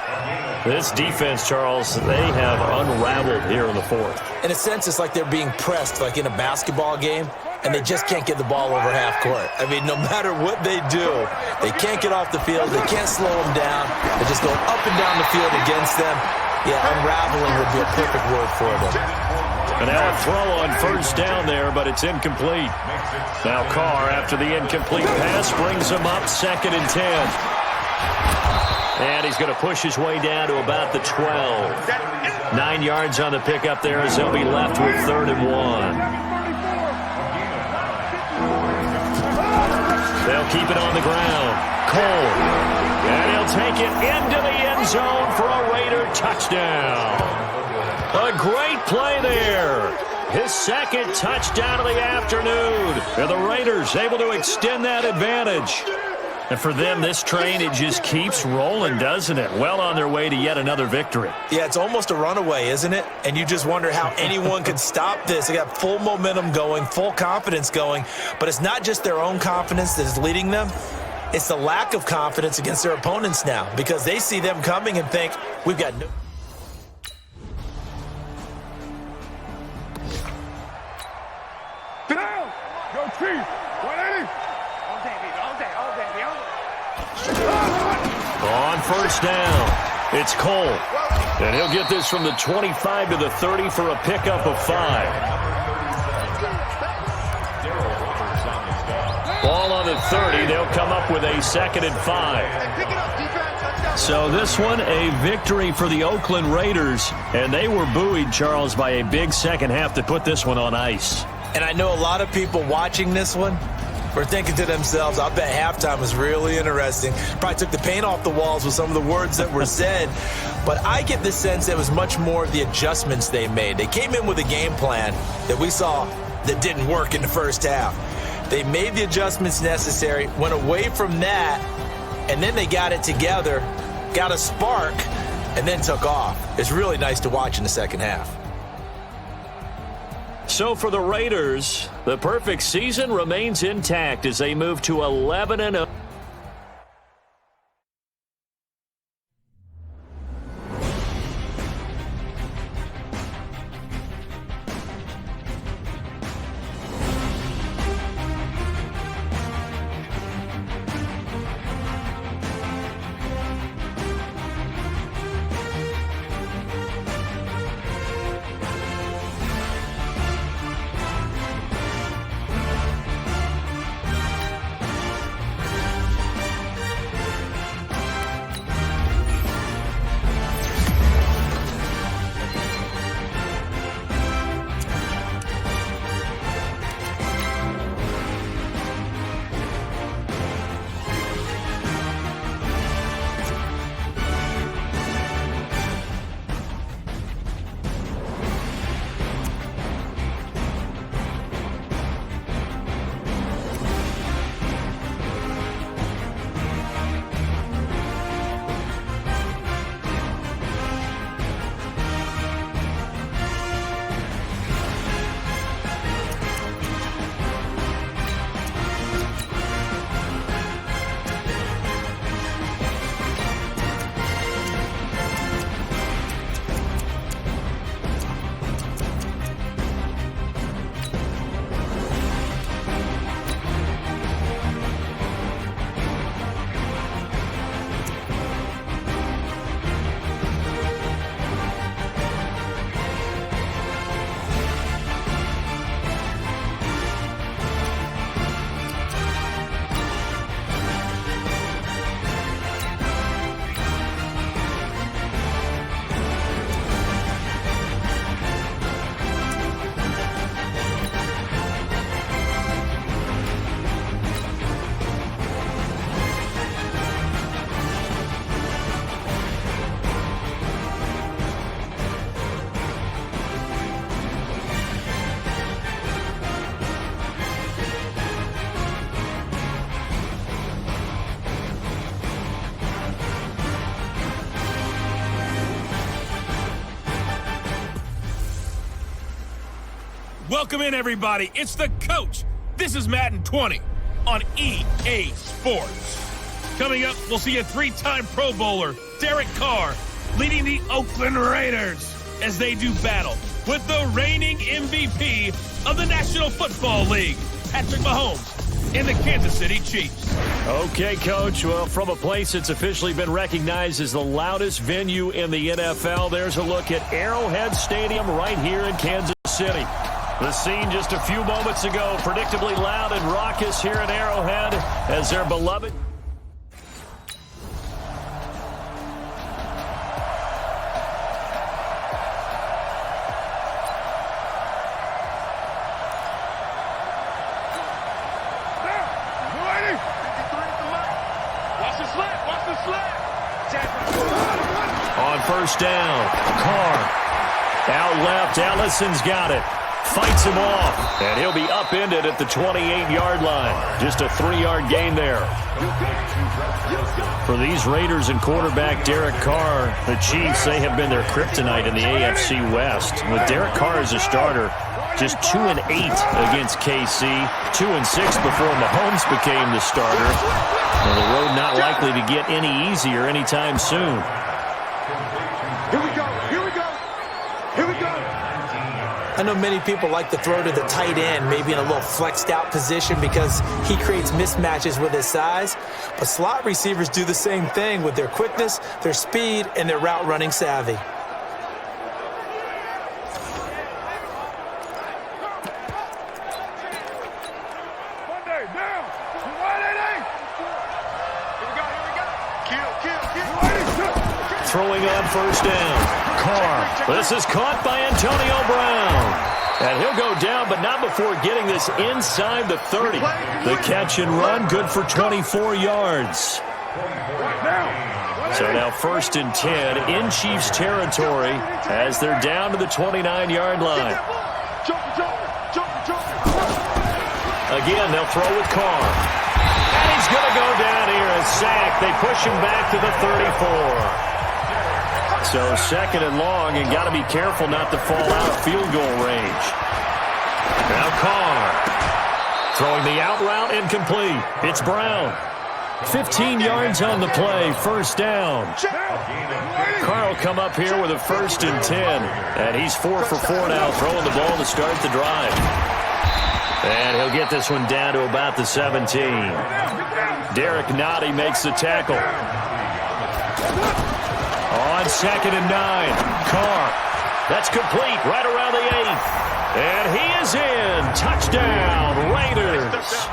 This defense, Charles, they have unraveled here in the 4th. In a sense, it's like they're being pressed like in a basketball game, and they just can't get the ball over half court. I mean, no matter what they do, they can't get off the field. They can't slow them down. They're just going up and down the field against them. Yeah, unraveling would be a perfect word for them. And now a throw on 1st down there, but it's incomplete. Now Carr, after the incomplete pass, brings him up 2nd and 10. And he's going to push his way down to about the 12. 9 yards on the pickup there as they'll be left with 3rd and 1. They'll keep it on the ground. Cole. And he'll take it into the end zone for a Raider touchdown. A great play there. His 2nd touchdown of the afternoon. And the Raiders able to extend that advantage. And for them, this train, it just keeps rolling, doesn't it? Well on their way to yet another victory. Yeah, it's almost a runaway, isn't it? And you just wonder how anyone could stop this. They got full momentum going, full confidence going. But it's not just their own confidence that is leading them. It's the lack of confidence against their opponents now because they see them coming and think, we've got no... Down. Go Chiefs. 180. On 1st down, it's Cole. And he'll get this from the 25 to the 30 for a pickup of 5. Ball on the 30. They'll come up with a 2nd and 5. So this one, a victory for the Oakland Raiders. And they were buoyed, Charles, by a big second half to put this one on ice. And I know a lot of people watching this one were thinking to themselves, I bet halftime was really interesting. Probably took the paint off the walls with some of the words that were said. But I get the sense it was much more of the adjustments they made. They came in with a game plan that we saw that didn't work in the first half. They made the adjustments necessary, went away from that, and then they got it together, got a spark, and then took off. It's really nice to watch in the second half. So for the Raiders, the perfect season remains intact as they move to 11-0. Welcome in, everybody. It's the coach. This is Madden 20 on EA Sports. Coming up, we'll see a 3-time Pro Bowler, Derek Carr, leading the Oakland Raiders as they do battle with the reigning MVP of the National Football League, Patrick Mahomes, and the Kansas City Chiefs. Okay, Coach. Well, from a place that's officially been recognized as the loudest venue in the NFL, there's a look at Arrowhead Stadium right here in Kansas City. The scene just a few moments ago, predictably loud and raucous here at Arrowhead as their beloved... On first down, Carr. Out left, Allison's got it. Fights him off, and he'll be upended at the 28-yard line. Just a 3-yard gain there. For these Raiders and quarterback Derek Carr, the Chiefs, they have been their kryptonite in the AFC West. With Derek Carr as a starter, just 2-8 against KC, 2-6 before Mahomes became the starter. And the road not likely to get any easier anytime soon. Here we go. Here we go. Here we go. I know many people like to throw to the tight end, maybe in a little flexed out position because he creates mismatches with his size. But slot receivers do the same thing with their quickness, their speed, and their route running savvy. Monday, down. Wide it throwing on first down. Carr. This is caught by Antonio Brown. And he'll go down, but not before getting this inside the 30. The catch and run, good for 24 yards. So now 1st and 10 in Chiefs territory as they're down to the 29-yard line. Again, they'll throw with Carr. And he's going to go down here. A sack. They push him back to the 34. So 2nd and long, and got to be careful not to fall out of field goal range. Now Carr. Throwing the out route, incomplete. It's Brown. 15 yards on the play, 1st down. Carr will come up here with a 1st and 10. And he's 4 for 4 now, throwing the ball to start the drive. And he'll get this one down to about the 17. Derek Nottie makes the tackle. On 2nd and 9, Carr. That's complete right around the 8th. And he is in. Touchdown, Raiders.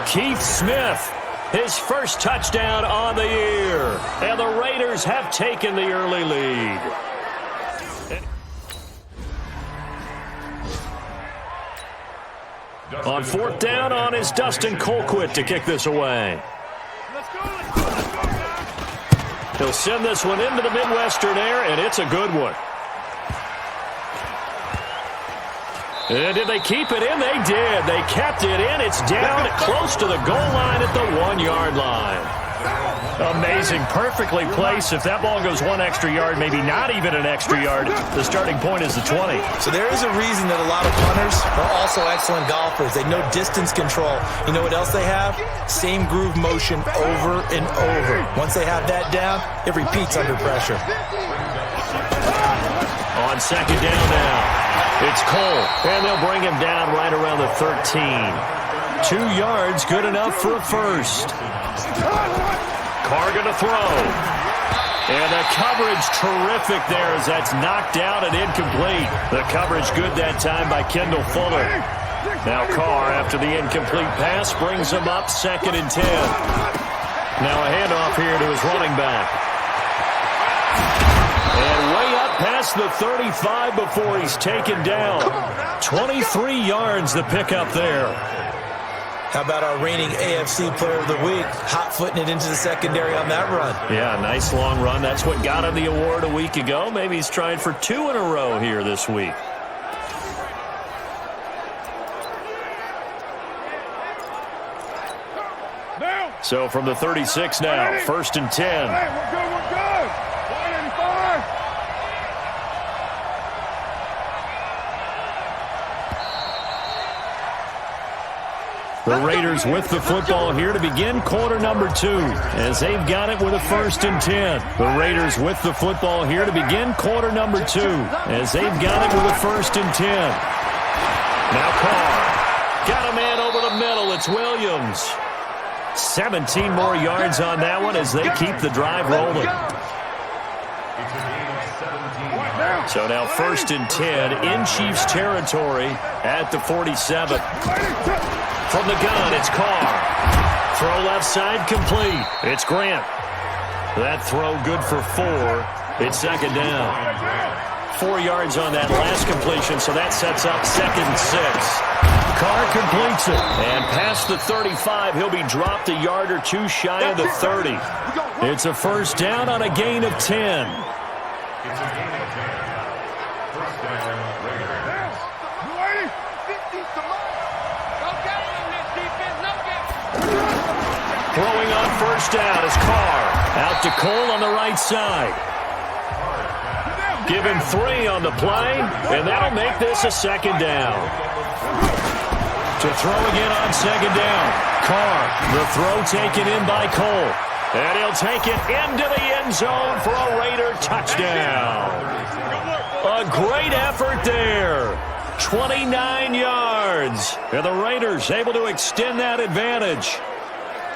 Keith Smith, his first touchdown on the year. And the Raiders have taken the early lead. On 4th down on is Dustin Colquitt to kick this away. He'll send this one into the Midwestern air, and it's a good one. And did they keep it in? They did. They kept it in. It's down close to the goal line at the 1-yard line. Amazing. Perfectly placed. If that ball goes 1 extra yard, maybe not even an extra yard, the starting point is the 20. So there is a reason that a lot of punters are also excellent golfers. They know distance control. You know what else they have? Same groove motion over and over. Once they have that down, it repeats under pressure. On 2nd down now, it's Cole, and they'll bring him down right around the 13. 2 yards, good enough for a 1st. Carr going to throw. And the coverage terrific there as that's knocked down and incomplete. The coverage good that time by Kendall Fuller. Now Carr, after the incomplete pass, brings him up 2nd and 10. Now a handoff here to his running back. And way up past the 35 before he's taken down. 23 yards the pickup there. How about our reigning AFC Player of the Week, hot-footing it into the secondary on that run? Yeah, nice long run. That's what got him the award a week ago. Maybe he's trying for 2 in a row here this week. So from the 36 now, 1st and 10. Hey, we're good, we're good. 185. The Raiders with the football here to begin quarter number 2 as they've got it with a 1st and 10. The Raiders with the football here to begin quarter number 2 as they've got it with a 1st and 10. Now Carr. Got a man over the middle. It's Williams. 17 more yards on that one as they keep the drive rolling. So now 1st and 10 in Chiefs territory at the 47. From the gun, it's Carr. Throw left side complete. It's Grant. That throw good for 4. It's 2nd down. 4 yards on that last completion, so that sets up 2nd and 6. Carr completes it. And past the 35, he'll be dropped a yard or 2 shy of the 30. It's a 1st down on a gain of 10. It's a gain of 10. 1st down, Raiders. Throwing on 1st down is Carr. Out to Cole on the right side. Give him 3 on the play, and that'll make this a 2nd down. To throw again on 2nd down. Carr, the throw taken in by Cole. And he'll take it into the end zone for a Raider touchdown. A great effort there. 29 yards. And the Raiders able to extend that advantage.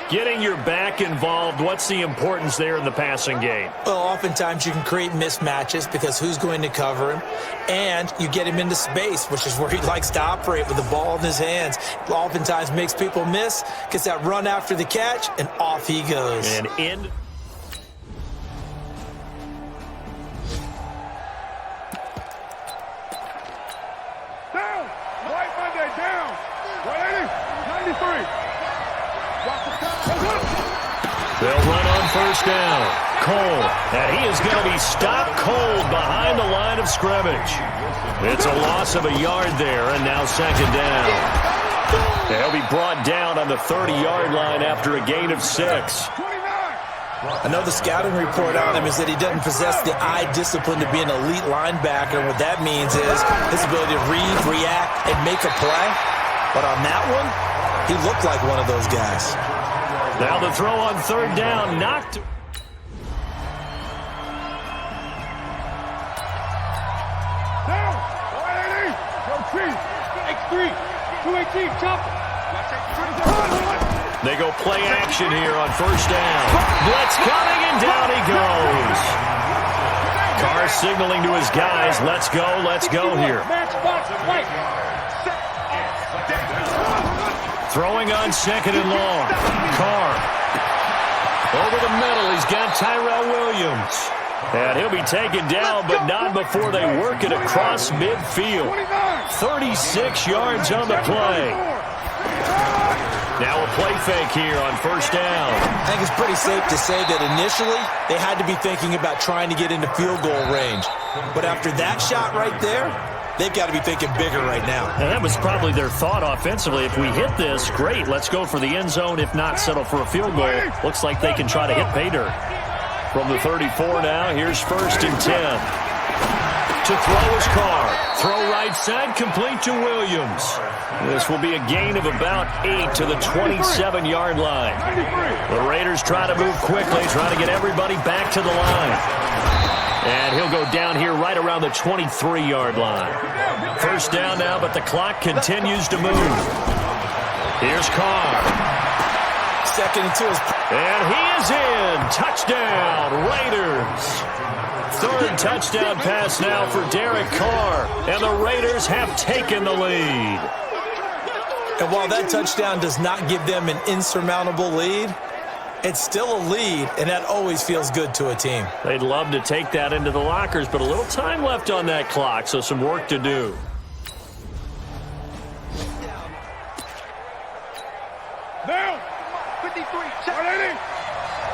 Getting your back involved, what's the importance there in the passing game? Well, oftentimes you can create mismatches because who's going to cover him? And you get him into space, which is where he likes to operate with the ball in his hands. Oftentimes makes people miss, gets that run after the catch, and off he goes. And in. first down. Cole, and he is going to be stopped cold behind the line of scrimmage. It's a loss of a yard there, and now second down. He'll be brought down on the 30-yard line after a gain of 6. Another scouting report on him is that he doesn't possess the eye discipline to be an elite linebacker. What that means is his ability to read, react, and make a play. But on that one, he looked like one of those guys. Now the throw on third down, knocked. Down. 180. Go Chief. X3. 218. Chopper. They go play action here on first down. Blitz coming, and down he goes. Carr signaling to his guys, let's go here. Throwing on second and long. Carr. Over the middle, he's got Tyrell Williams. And he'll be taken down, but not before they work it across midfield. 36 yards on the play. Now a play fake here on first down. I think it's pretty safe to say that initially they had to be thinking about trying to get into field goal range. But after that shot right there, they've got to be thinking bigger right now. And that was probably their thought offensively. If we hit this, great. Let's go for the end zone. If not, settle for a field goal. Looks like they can try to hit pay dirt. From the 34 now, here's first and 10. To throw his Carr. Throw right side, complete to Williams. This will be a gain of about 8 to the 27-yard line. The Raiders try to move quickly, trying to get everybody back to the line. And he'll go down here right around the 23-yard line. First down now, but the clock continues to move. Here's Carr. Second and 2 is... And he is in. Touchdown, Raiders. Third touchdown pass now for Derek Carr. And the Raiders have taken the lead. And while that touchdown does not give them an insurmountable lead, it's still a lead, and that always feels good to a team. They'd love to take that into the lockers, but a little time left on that clock, so some work to do. Down. 53. 180.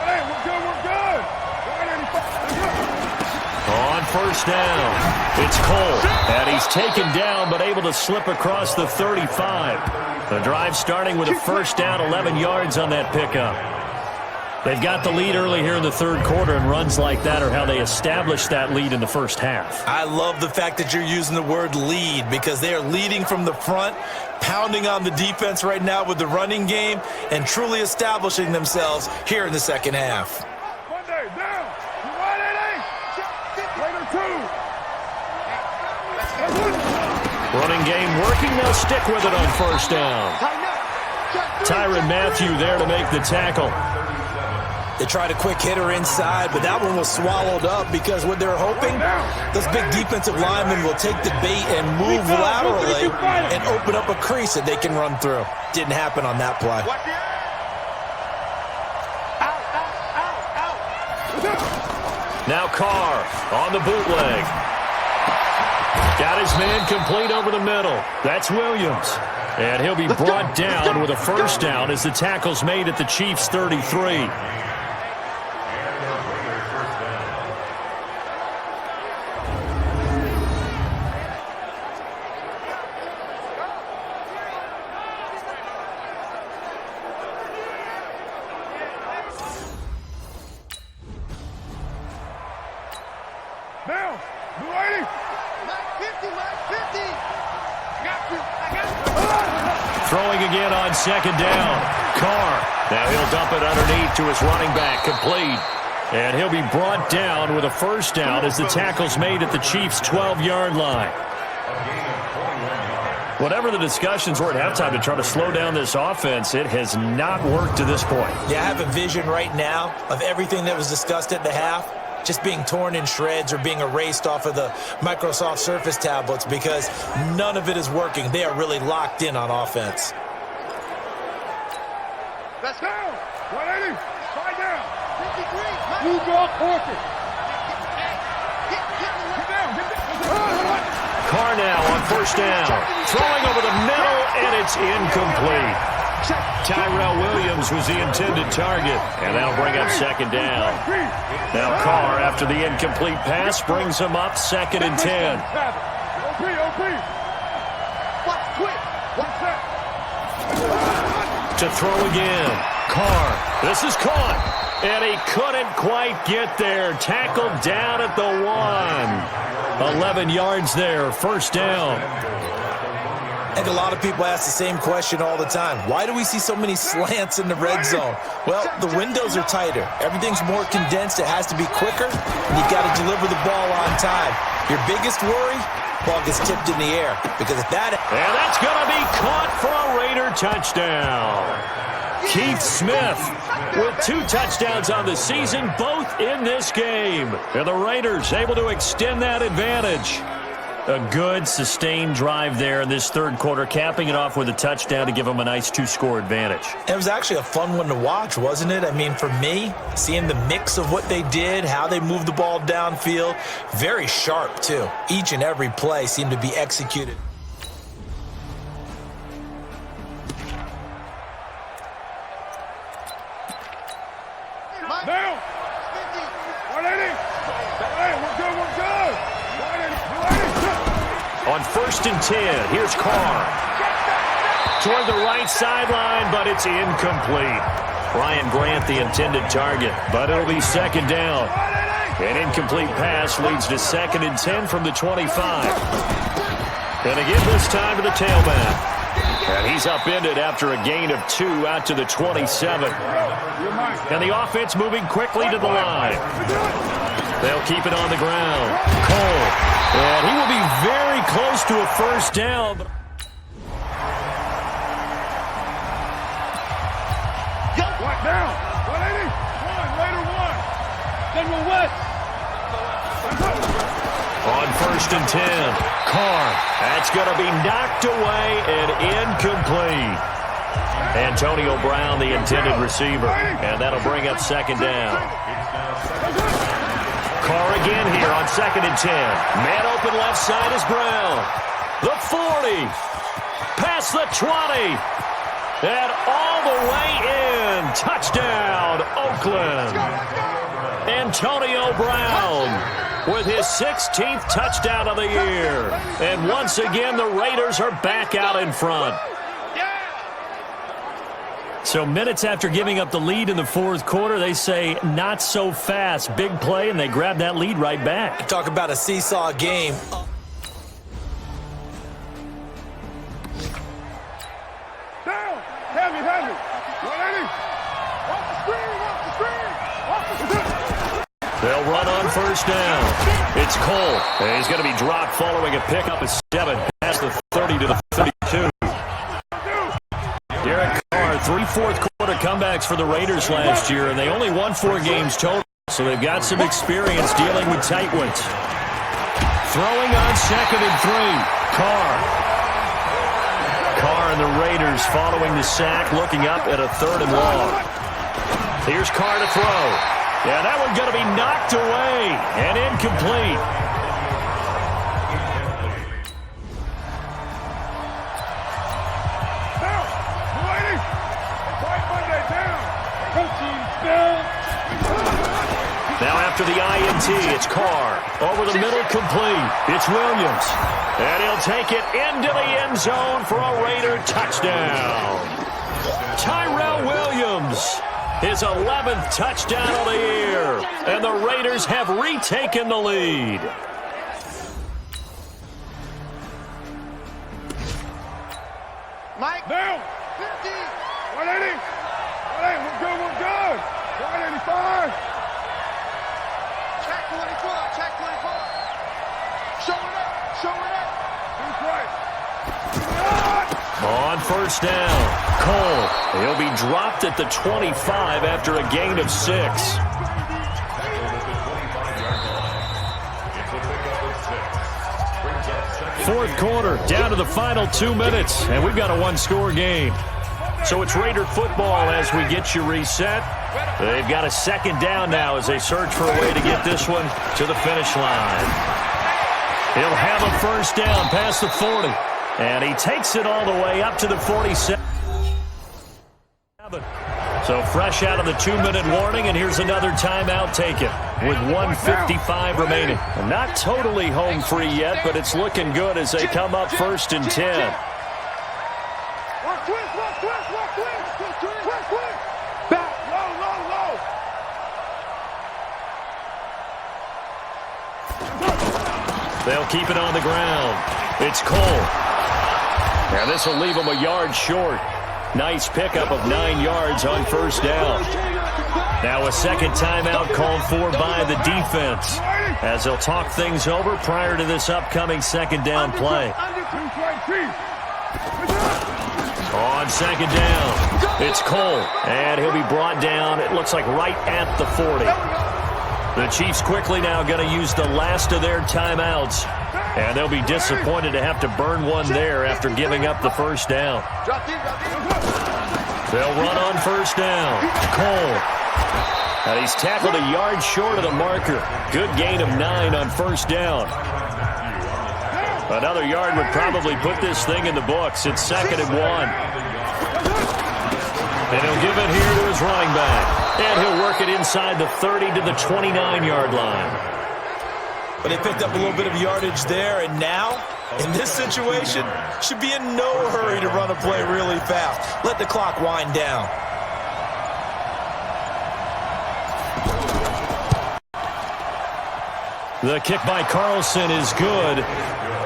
Hey, we're good. 185. On first down, it's Cole. And he's taken down, but able to slip across the 35. The drive starting with a first down, 11 yards on that pickup. They've got the lead early here in the third quarter, and runs like that are how they established that lead in the first half. I love the fact that you're using the word lead, because they are leading from the front, pounding on the defense right now with the running game, and truly establishing themselves here in the second half. Monday, down. 180. Later 2. Running game working. They'll stick with it on first down. Tyrann Mathieu there to make the tackle. They tried a quick hitter inside, but that one was swallowed up because what they're hoping, those big defensive linemen will take the bait and move laterally and open up a crease that they can run through. Didn't happen on that play. Now Carr on the bootleg. Got his man complete over the middle. That's Williams. And he'll be brought down with a first down as the tackle's made at the Chiefs' 33. Down. 280. 50. Throwing again on second down. Carr. Now he'll dump it underneath to his running back. Complete. And he'll be brought down with a first down as the tackle's made at the Chiefs' 12-yard line. Whatever the discussions were at halftime to try to slow down this offense, it has not worked to this point. Yeah, I have a vision right now of everything that was discussed at the half just being torn in shreds or being erased off of the Microsoft Surface tablets, because none of it is working. They are really locked in on offense. That's down. 180. Slide down. 53. Blue ball Porter. Carr now on first down. Throwing over the middle, and it's incomplete. Tyrell Williams was the intended target, and that'll bring up second down. Now Carr, after the incomplete pass, brings him up 2nd and 10. To throw again. Carr. This is caught. And he couldn't quite get there. Tackled down at the 1. 11 yards there. First down. I think a lot of people ask the same question all the time. Why do we see so many slants in the red zone? Well, the windows are tighter. Everything's more condensed. It has to be quicker, and you've got to deliver the ball on time. Your biggest worry? Ball gets tipped in the air. Because if that... And that's going to be caught for a Raider touchdown. Keith Smith with 2 touchdowns on the season, both in this game. And the Raiders able to extend that advantage. A good, sustained drive there in this third quarter, capping it off with a touchdown to give them a nice 2-score advantage. It was actually a fun one to watch, wasn't it? I mean, for me, seeing the mix of what they did, how they moved the ball downfield, very sharp, too. Each and every play seemed to be executed. Down. 180. Hey, we're good. On 1st and 10, here's Carr. Toward the right sideline, but it's incomplete. Brian Grant, the intended target, but it'll be 2nd down. An incomplete pass leads to 2nd and 10 from the 25. And again this time to the tailback. And he's upended after a gain of 2 out to the 27. And the offense moving quickly to the line. They'll keep it on the ground. Cole. And he will be very close to a first down. What down? 180. 1. Raider 1. General West. On 1st and 10. Carr. That's going to be knocked away and incomplete. Antonio Brown, the intended receiver. And that'll bring up 2nd down. Carr again here on 2nd and 10. Man open left side is Brown. The 40. Past the 20. And all the way in. Touchdown, Oakland. Antonio Brown with his 16th touchdown of the year. And once again, the Raiders are back out in front. So minutes after giving up the lead in the 4th quarter, they say not so fast. Big play, and they grab that lead right back. Talk about a seesaw game. Down. Heavy. 180. Off the screen. They'll run on 1st down. It's Cole. And he's going to be dropped following a pickup of 7 past the 30 to the 32. Derek Carr, 3 fourth-quarter comebacks for the Raiders last year, and they only won 4 games total, so they've got some experience dealing with tight ones. Throwing on 2nd and 3. Carr and the Raiders following the sack, looking up at a 3rd and long. Here's Carr to throw. Yeah, that one's going to be knocked away and incomplete. Now after the INT, it's Carr. Over the middle, complete. It's Williams. And he'll take it into the end zone for a Raider touchdown. Tyrell Williams, his 11th touchdown of the year. And the Raiders have retaken the lead. Mike. Down. 50. 180. 180. We're good. 185. Check 24. Show it up. Who's right? On 1st down, Cole. He'll be dropped at the 25 after a gain of 6. Fourth quarter, down to the final 2 minutes, and we've got a 1-score game. So it's Raider football as we get you reset. They've got a 2nd down now as they search for a way to get this one to the finish line. He'll have a 1st down past the 40, and he takes it all the way up to the 47. So fresh out of the 2-minute warning, and here's another timeout taken with 1:55 remaining. And not totally home free yet, but it's looking good as they come up 1st and 10. Back, low, low, low. They'll keep it on the ground. It's Cole. And this will leave them a yard short. Nice pickup of 9 yards on 1st down. Now a second timeout called for by the defense as they'll talk things over prior to this upcoming 2nd down play. On 2nd down, it's Cole, and he'll be brought down, it looks like right at the 40. The Chiefs quickly now going to use the last of their timeouts, and they'll be disappointed to have to burn one there after giving up the 1st down. They'll run on 1st down. Cole. And he's tackled a yard short of the marker. Good gain of 9 on 1st down. Another yard would probably put this thing in the books. It's 2nd and 1. And he'll give it here to his running back. And he'll work it inside the 30 to the 29-yard line. But they picked up a little bit of yardage there, and now, in this situation, should be in no hurry to run a play really fast. Let the clock wind down. The kick by Carlson is good,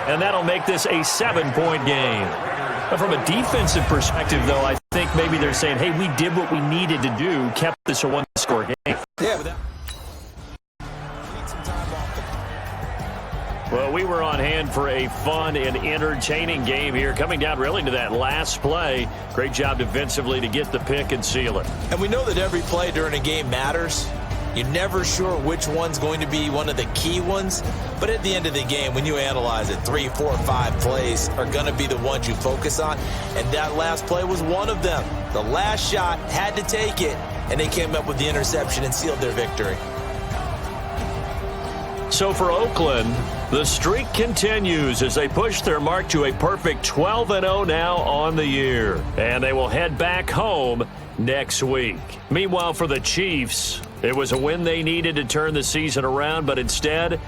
and that'll make this a 7-point game. But from a defensive perspective, though, I think maybe they're saying, hey, we did what we needed to do, kept this a one-score game. Yeah, but Well, we were on hand for a fun and entertaining game here, coming down really to that last play. Great job defensively to get the pick and seal it. And we know that every play during a game matters. You're never sure which one's going to be one of the key ones. But at the end of the game, when you analyze it, 3, 4, 5 plays are going to be the ones you focus on. And that last play was one of them. The last shot had to take it, and they came up with the interception and sealed their victory. So for Oakland, the streak continues as they push their mark to a perfect 12-0 now on the year. And they will head back home next week. Meanwhile, for the Chiefs, it was a win they needed to turn the season around, but instead